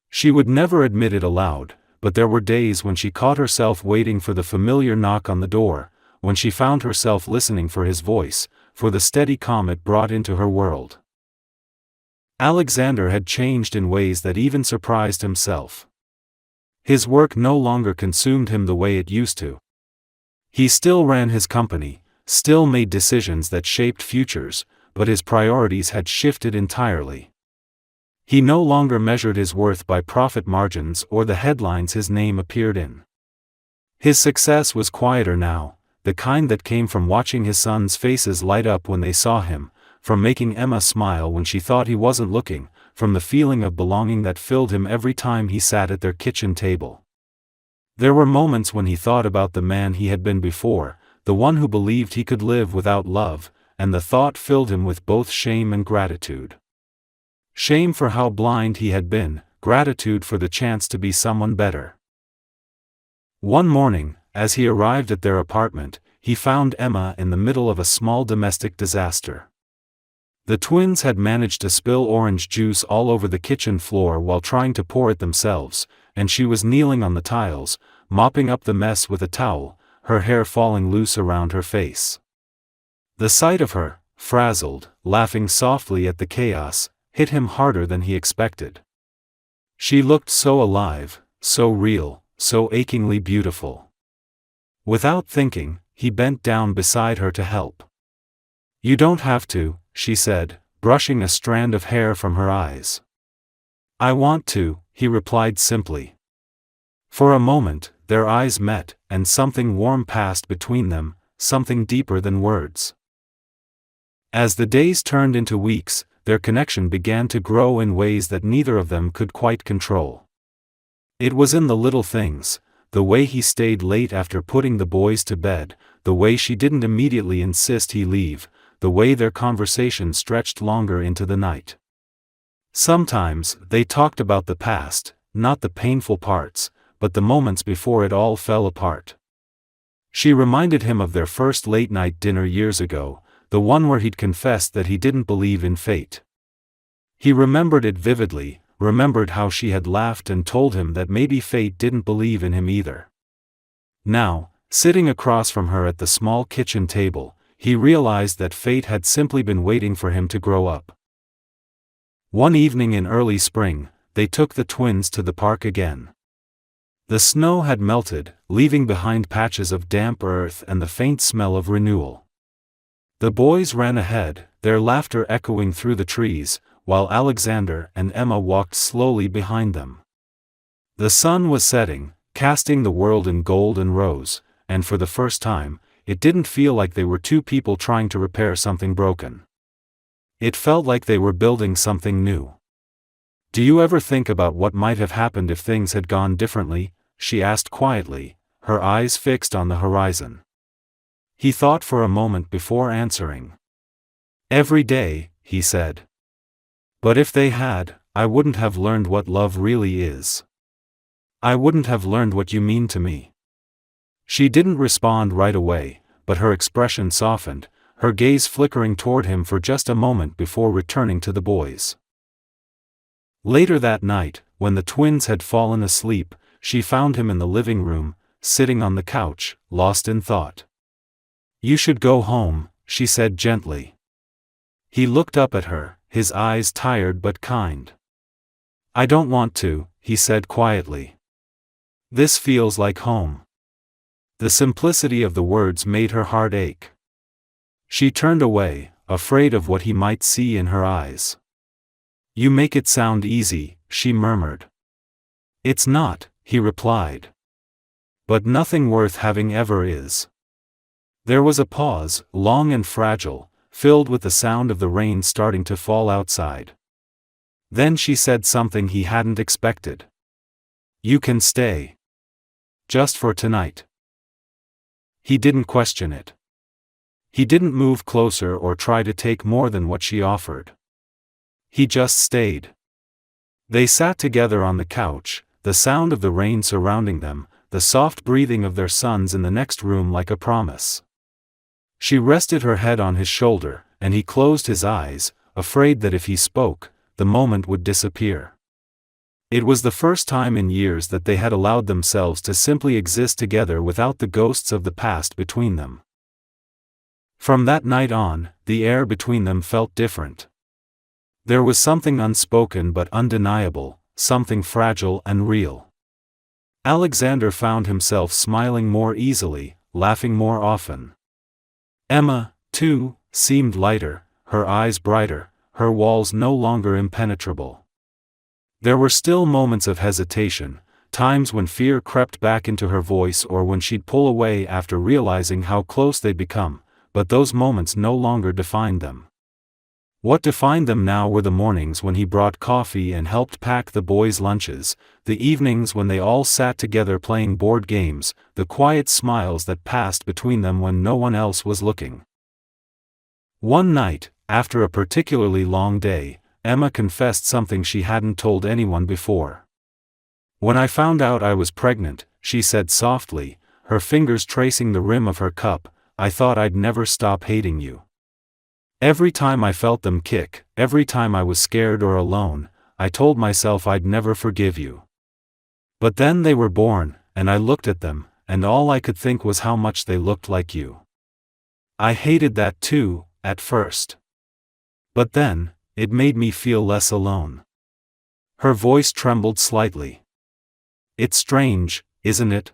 She would never admit it aloud, but there were days when she caught herself waiting for the familiar knock on the door, when she found herself listening for his voice, for the steady calm it brought into her world. Alexander had changed in ways that even surprised himself. His work no longer consumed him the way it used to. He still ran his company, still made decisions that shaped futures, but his priorities had shifted entirely. He no longer measured his worth by profit margins or the headlines his name appeared in. His success was quieter now, the kind that came from watching his sons' faces light up when they saw him, from making Emma smile when she thought he wasn't looking, from the feeling of belonging that filled him every time he sat at their kitchen table. There were moments when he thought about the man he had been before, the one who believed he could live without love, and the thought filled him with both shame and gratitude. Shame for how blind he had been, gratitude for the chance to be someone better. One morning, as he arrived at their apartment, he found Emma in the middle of a small domestic disaster. The twins had managed to spill orange juice all over the kitchen floor while trying to pour it themselves, and she was kneeling on the tiles, mopping up the mess with a towel, her hair falling loose around her face. The sight of her, frazzled, laughing softly at the chaos, hit him harder than he expected. She looked so alive, so real, so achingly beautiful. Without thinking, he bent down beside her to help. "You don't have to," she said, brushing a strand of hair from her eyes. "I want to," he replied simply. For a moment, their eyes met, and something warm passed between them, something deeper than words. As the days turned into weeks, their connection began to grow in ways that neither of them could quite control. It was in the little things, the way he stayed late after putting the boys to bed, the way she didn't immediately insist he leave, the way their conversation stretched longer into the night. Sometimes, they talked about the past, not the painful parts, but the moments before it all fell apart. She reminded him of their first late-night dinner years ago, the one where he'd confessed that he didn't believe in fate. He remembered it vividly, remembered how she had laughed and told him that maybe fate didn't believe in him either. Now, sitting across from her at the small kitchen table, he realized that fate had simply been waiting for him to grow up. One evening in early spring, they took the twins to the park again. The snow had melted, leaving behind patches of damp earth and the faint smell of renewal. The boys ran ahead, their laughter echoing through the trees, while Alexander and Emma walked slowly behind them. The sun was setting, casting the world in gold and rose, and for the first time, it didn't feel like they were two people trying to repair something broken. It felt like they were building something new. "Do you ever think about what might have happened if things had gone differently?" she asked quietly, her eyes fixed on the horizon. He thought for a moment before answering. "Every day," he said. "But if they had, I wouldn't have learned what love really is. I wouldn't have learned what you mean to me." She didn't respond right away, but her expression softened, her gaze flickering toward him for just a moment before returning to the boys. Later that night, when the twins had fallen asleep, she found him in the living room, sitting on the couch, lost in thought. "You should go home," she said gently. He looked up at her, his eyes tired but kind. "I don't want to," he said quietly. "This feels like home." The simplicity of the words made her heart ache. She turned away, afraid of what he might see in her eyes. "You make it sound easy," she murmured. "It's not," he replied. "But nothing worth having ever is." There was a pause, long and fragile, filled with the sound of the rain starting to fall outside. Then she said something he hadn't expected. "You can stay. Just for tonight." He didn't question it. He didn't move closer or try to take more than what she offered. He just stayed. They sat together on the couch, the sound of the rain surrounding them, the soft breathing of their sons in the next room like a promise. She rested her head on his shoulder, and he closed his eyes, afraid that if he spoke, the moment would disappear. It was the first time in years that they had allowed themselves to simply exist together without the ghosts of the past between them. From that night on, the air between them felt different. There was something unspoken but undeniable, something fragile and real. Alexander found himself smiling more easily, laughing more often. Emma, too, seemed lighter, her eyes brighter, her walls no longer impenetrable. There were still moments of hesitation, times when fear crept back into her voice or when she'd pull away after realizing how close they'd become, but those moments no longer defined them. What defined them now were the mornings when he brought coffee and helped pack the boys' lunches, the evenings when they all sat together playing board games, the quiet smiles that passed between them when no one else was looking. One night, after a particularly long day, Emma confessed something she hadn't told anyone before. "When I found out I was pregnant," she said softly, her fingers tracing the rim of her cup, "I thought I'd never stop hating you. Every time I felt them kick, every time I was scared or alone, I told myself I'd never forgive you. But then they were born, and I looked at them, and all I could think was how much they looked like you. I hated that too, at first. But then, it made me feel less alone." Her voice trembled slightly. "It's strange, isn't it?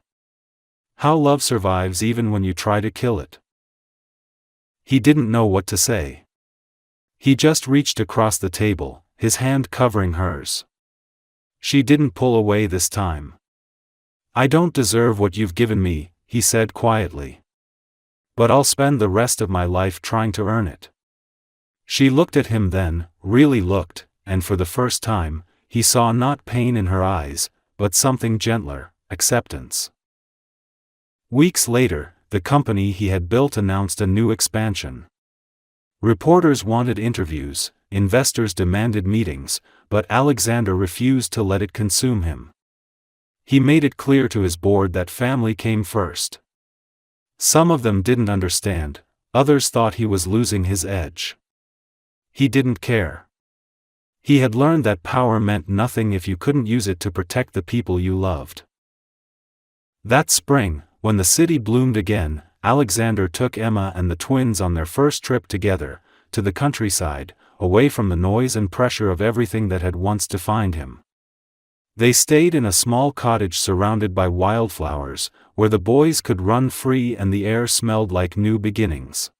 How love survives even when you try to kill it." He didn't know what to say. He just reached across the table, his hand covering hers. She didn't pull away this time. "I don't deserve what you've given me," he said quietly. "But I'll spend the rest of my life trying to earn it." She looked at him then, really looked, and for the first time, he saw not pain in her eyes, but something gentler, acceptance. Weeks later, the company he had built announced a new expansion. Reporters wanted interviews, investors demanded meetings, but Alexander refused to let it consume him. He made it clear to his board that family came first. Some of them didn't understand, others thought he was losing his edge. He didn't care. He had learned that power meant nothing if you couldn't use it to protect the people you loved. That spring, when the city bloomed again, Alexander took Emma and the twins on their first trip together, to the countryside, away from the noise and pressure of everything that had once defined him. They stayed in a small cottage surrounded by wildflowers, where the boys could run free and the air smelled like new beginnings.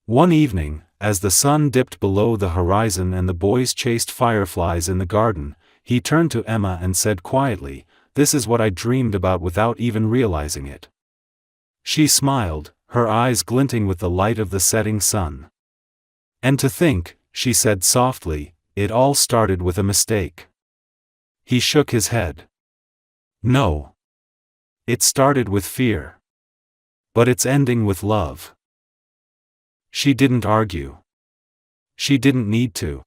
One evening, as the sun dipped below the horizon and the boys chased fireflies in the garden, he turned to Emma and said quietly, "This is what I dreamed about without even realizing it." She smiled, her eyes glinting with the light of the setting sun. "And to think," she said softly, "it all started with a mistake." He shook his head. "No. It started with fear. But it's ending with love." She didn't argue. She didn't need to.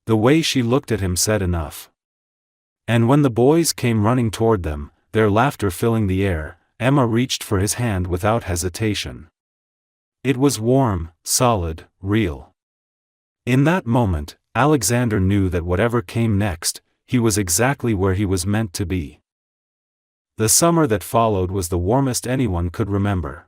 The way she looked at him said enough. And when the boys came running toward them, their laughter filling the air, Emma reached for his hand without hesitation. It was warm, solid, real. In that moment, Alexander knew that whatever came next, he was exactly where he was meant to be. The summer that followed was the warmest anyone could remember.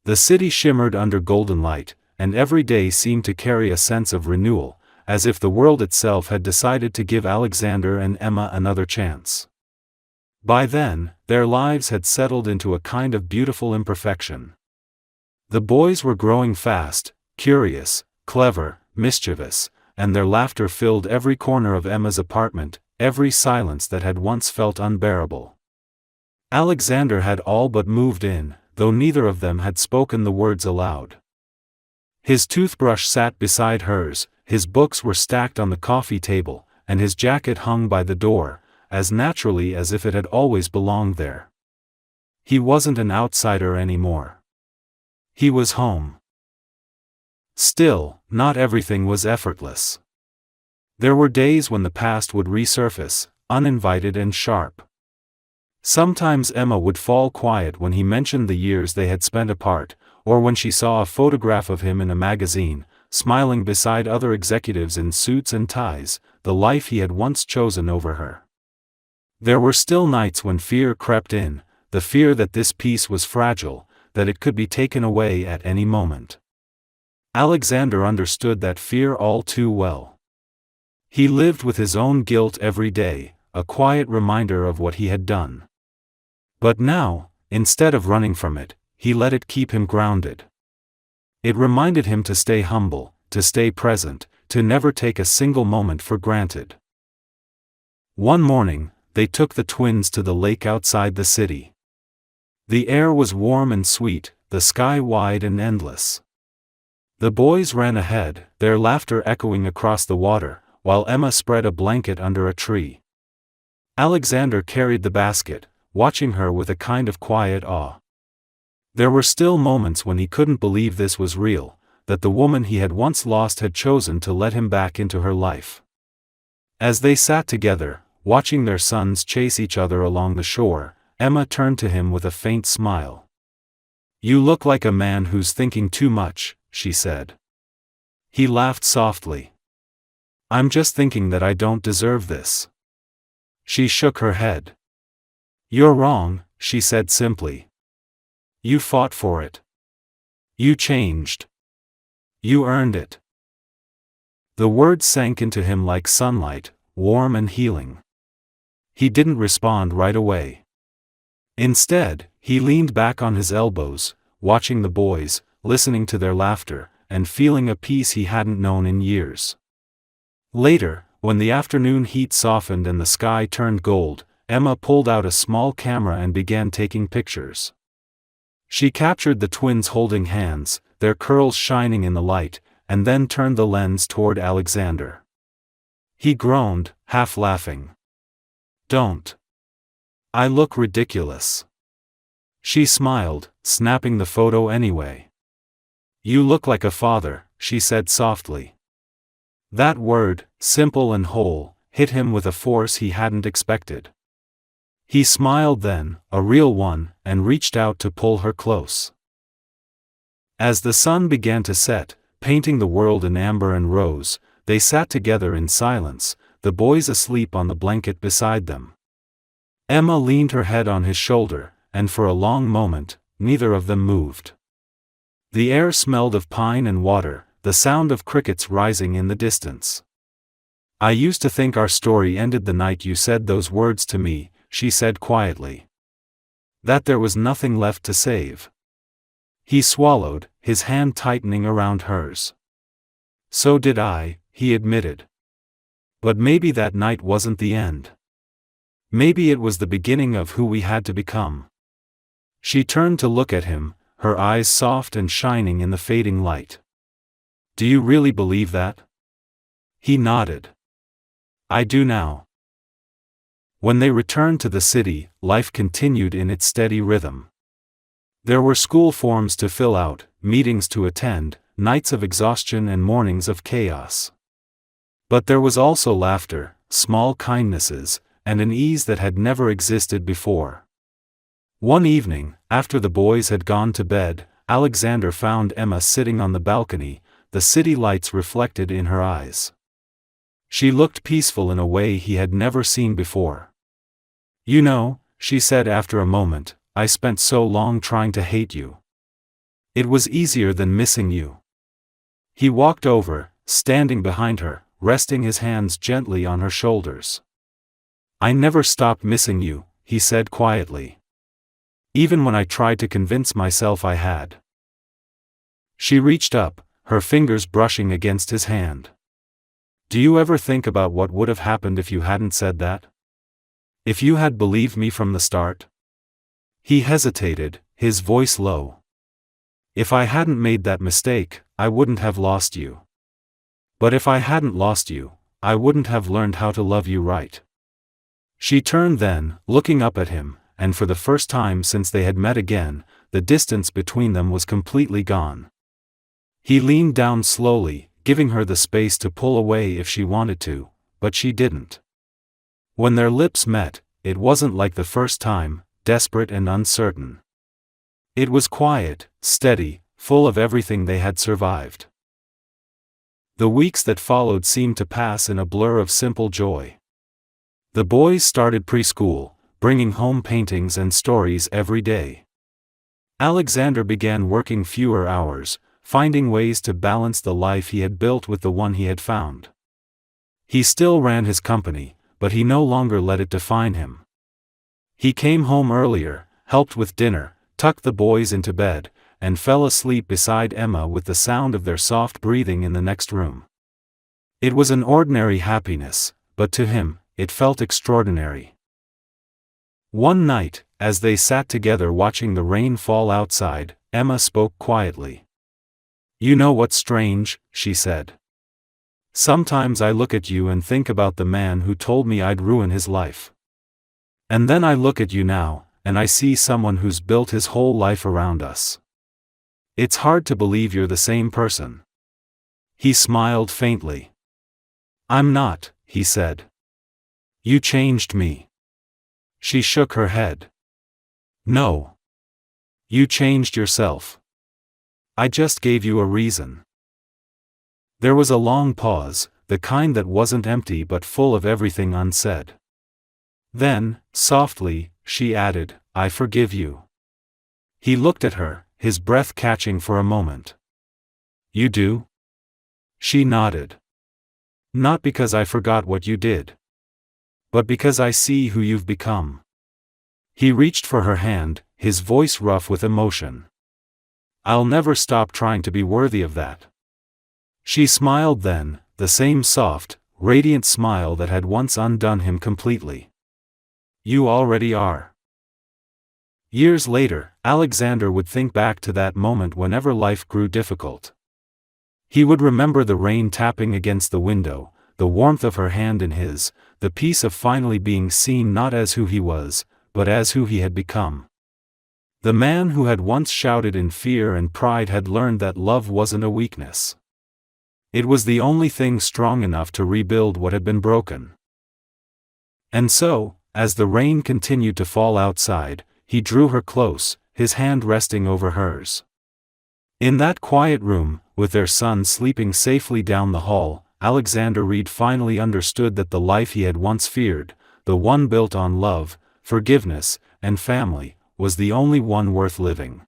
The city shimmered under golden light, and every day seemed to carry a sense of renewal, as if the world itself had decided to give Alexander and Emma another chance. By then, their lives had settled into a kind of beautiful imperfection. The boys were growing fast, curious, clever, mischievous, and their laughter filled every corner of Emma's apartment, every silence that had once felt unbearable. Alexander had all but moved in, though neither of them had spoken the words aloud. His toothbrush sat beside hers, his books were stacked on the coffee table, and his jacket hung by the door, as naturally as if it had always belonged there. He wasn't an outsider anymore. He was home. Still, not everything was effortless. There were days when the past would resurface, uninvited and sharp. Sometimes Emma would fall quiet when he mentioned the years they had spent apart, or when she saw a photograph of him in a magazine, smiling beside other executives in suits and ties, the life he had once chosen over her. There were still nights when fear crept in, the fear that this peace was fragile, that it could be taken away at any moment. Alexander understood that fear all too well. He lived with his own guilt every day, a quiet reminder of what he had done. But now, instead of running from it, he let it keep him grounded. It reminded him to stay humble, to stay present, to never take a single moment for granted. One morning, they took the twins to the lake outside the city. The air was warm and sweet, the sky wide and endless. The boys ran ahead, their laughter echoing across the water, while Emma spread a blanket under a tree. Alexander carried the basket, watching her with a kind of quiet awe. There were still moments when he couldn't believe this was real, that the woman he had once lost had chosen to let him back into her life. As they sat together, watching their sons chase each other along the shore, Emma turned to him with a faint smile. "You look like a man who's thinking too much," she said. He laughed softly. "I'm just thinking that I don't deserve this." She shook her head. "You're wrong," she said simply. "You fought for it. You changed. You earned it." The words sank into him like sunlight, warm and healing. He didn't respond right away. Instead, he leaned back on his elbows, watching the boys, listening to their laughter, and feeling a peace he hadn't known in years. Later, when the afternoon heat softened and the sky turned gold, Emma pulled out a small camera and began taking pictures. She captured the twins holding hands, their curls shining in the light, and then turned the lens toward Alexander. He groaned, half laughing. "Don't. I look ridiculous." She smiled, snapping the photo anyway. "You look like a father," she said softly. That word, simple and whole, hit him with a force he hadn't expected. He smiled then, a real one, and reached out to pull her close. As the sun began to set, painting the world in amber and rose, they sat together in silence, the boys asleep on the blanket beside them. Emma leaned her head on his shoulder, and for a long moment, neither of them moved. The air smelled of pine and water, the sound of crickets rising in the distance. "I used to think our story ended the night you said those words to me," she said quietly. "That there was nothing left to save." He swallowed, his hand tightening around hers. "So did I," he admitted. "But maybe that night wasn't the end. Maybe it was the beginning of who we had to become." She turned to look at him, her eyes soft and shining in the fading light. "Do you really believe that?" He nodded. "I do now." When they returned to the city, life continued in its steady rhythm. There were school forms to fill out, meetings to attend, nights of exhaustion and mornings of chaos. But there was also laughter, small kindnesses, and an ease that had never existed before. One evening, after the boys had gone to bed, Alexander found Emma sitting on the balcony, the city lights reflected in her eyes. She looked peaceful in a way he had never seen before. "You know," she said after a moment, "I spent so long trying to hate you. It was easier than missing you." He walked over, standing behind her, resting his hands gently on her shoulders. "I never stopped missing you," he said quietly. "Even when I tried to convince myself I had." She reached up, her fingers brushing against his hand. "Do you ever think about what would have happened if you hadn't said that? If you had believed me from the start?" He hesitated, his voice low. "If I hadn't made that mistake, I wouldn't have lost you. But if I hadn't lost you, I wouldn't have learned how to love you right." She turned then, looking up at him, and for the first time since they had met again, the distance between them was completely gone. He leaned down slowly, giving her the space to pull away if she wanted to, but she didn't. When their lips met, it wasn't like the first time, desperate and uncertain. It was quiet, steady, full of everything they had survived. The weeks that followed seemed to pass in a blur of simple joy. The boys started preschool, bringing home paintings and stories every day. Alexander began working fewer hours, finding ways to balance the life he had built with the one he had found. He still ran his company, but he no longer let it define him. He came home earlier, helped with dinner, tucked the boys into bed, and fell asleep beside Emma with the sound of their soft breathing in the next room. It was an ordinary happiness, but to him, it felt extraordinary. One night, as they sat together watching the rain fall outside, Emma spoke quietly. "You know what's strange," she said. "Sometimes I look at you and think about the man who told me I'd ruin his life. And then I look at you now, and I see someone who's built his whole life around us. It's hard to believe you're the same person." He smiled faintly. "I'm not," he said. "You changed me." She shook her head. "No. You changed yourself. I just gave you a reason." There was a long pause, the kind that wasn't empty but full of everything unsaid. Then, softly, she added, "I forgive you." He looked at her, his breath catching for a moment. "You do?" She nodded. "Not because I forgot what you did, but because I see who you've become." He reached for her hand, his voice rough with emotion. "I'll never stop trying to be worthy of that." She smiled then, the same soft, radiant smile that had once undone him completely. "You already are." Years later, Alexander would think back to that moment whenever life grew difficult. He would remember the rain tapping against the window, the warmth of her hand in his, the peace of finally being seen not as who he was, but as who he had become. The man who had once shouted in fear and pride had learned that love wasn't a weakness. It was the only thing strong enough to rebuild what had been broken. And so, as the rain continued to fall outside, he drew her close, his hand resting over hers. In that quiet room, with their son sleeping safely down the hall, Alexander Reed finally understood that the life he had once feared, the one built on love, forgiveness, and family, was the only one worth living.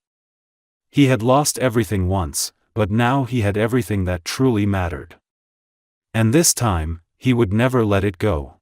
He had lost everything once, but now he had everything that truly mattered. And this time, he would never let it go.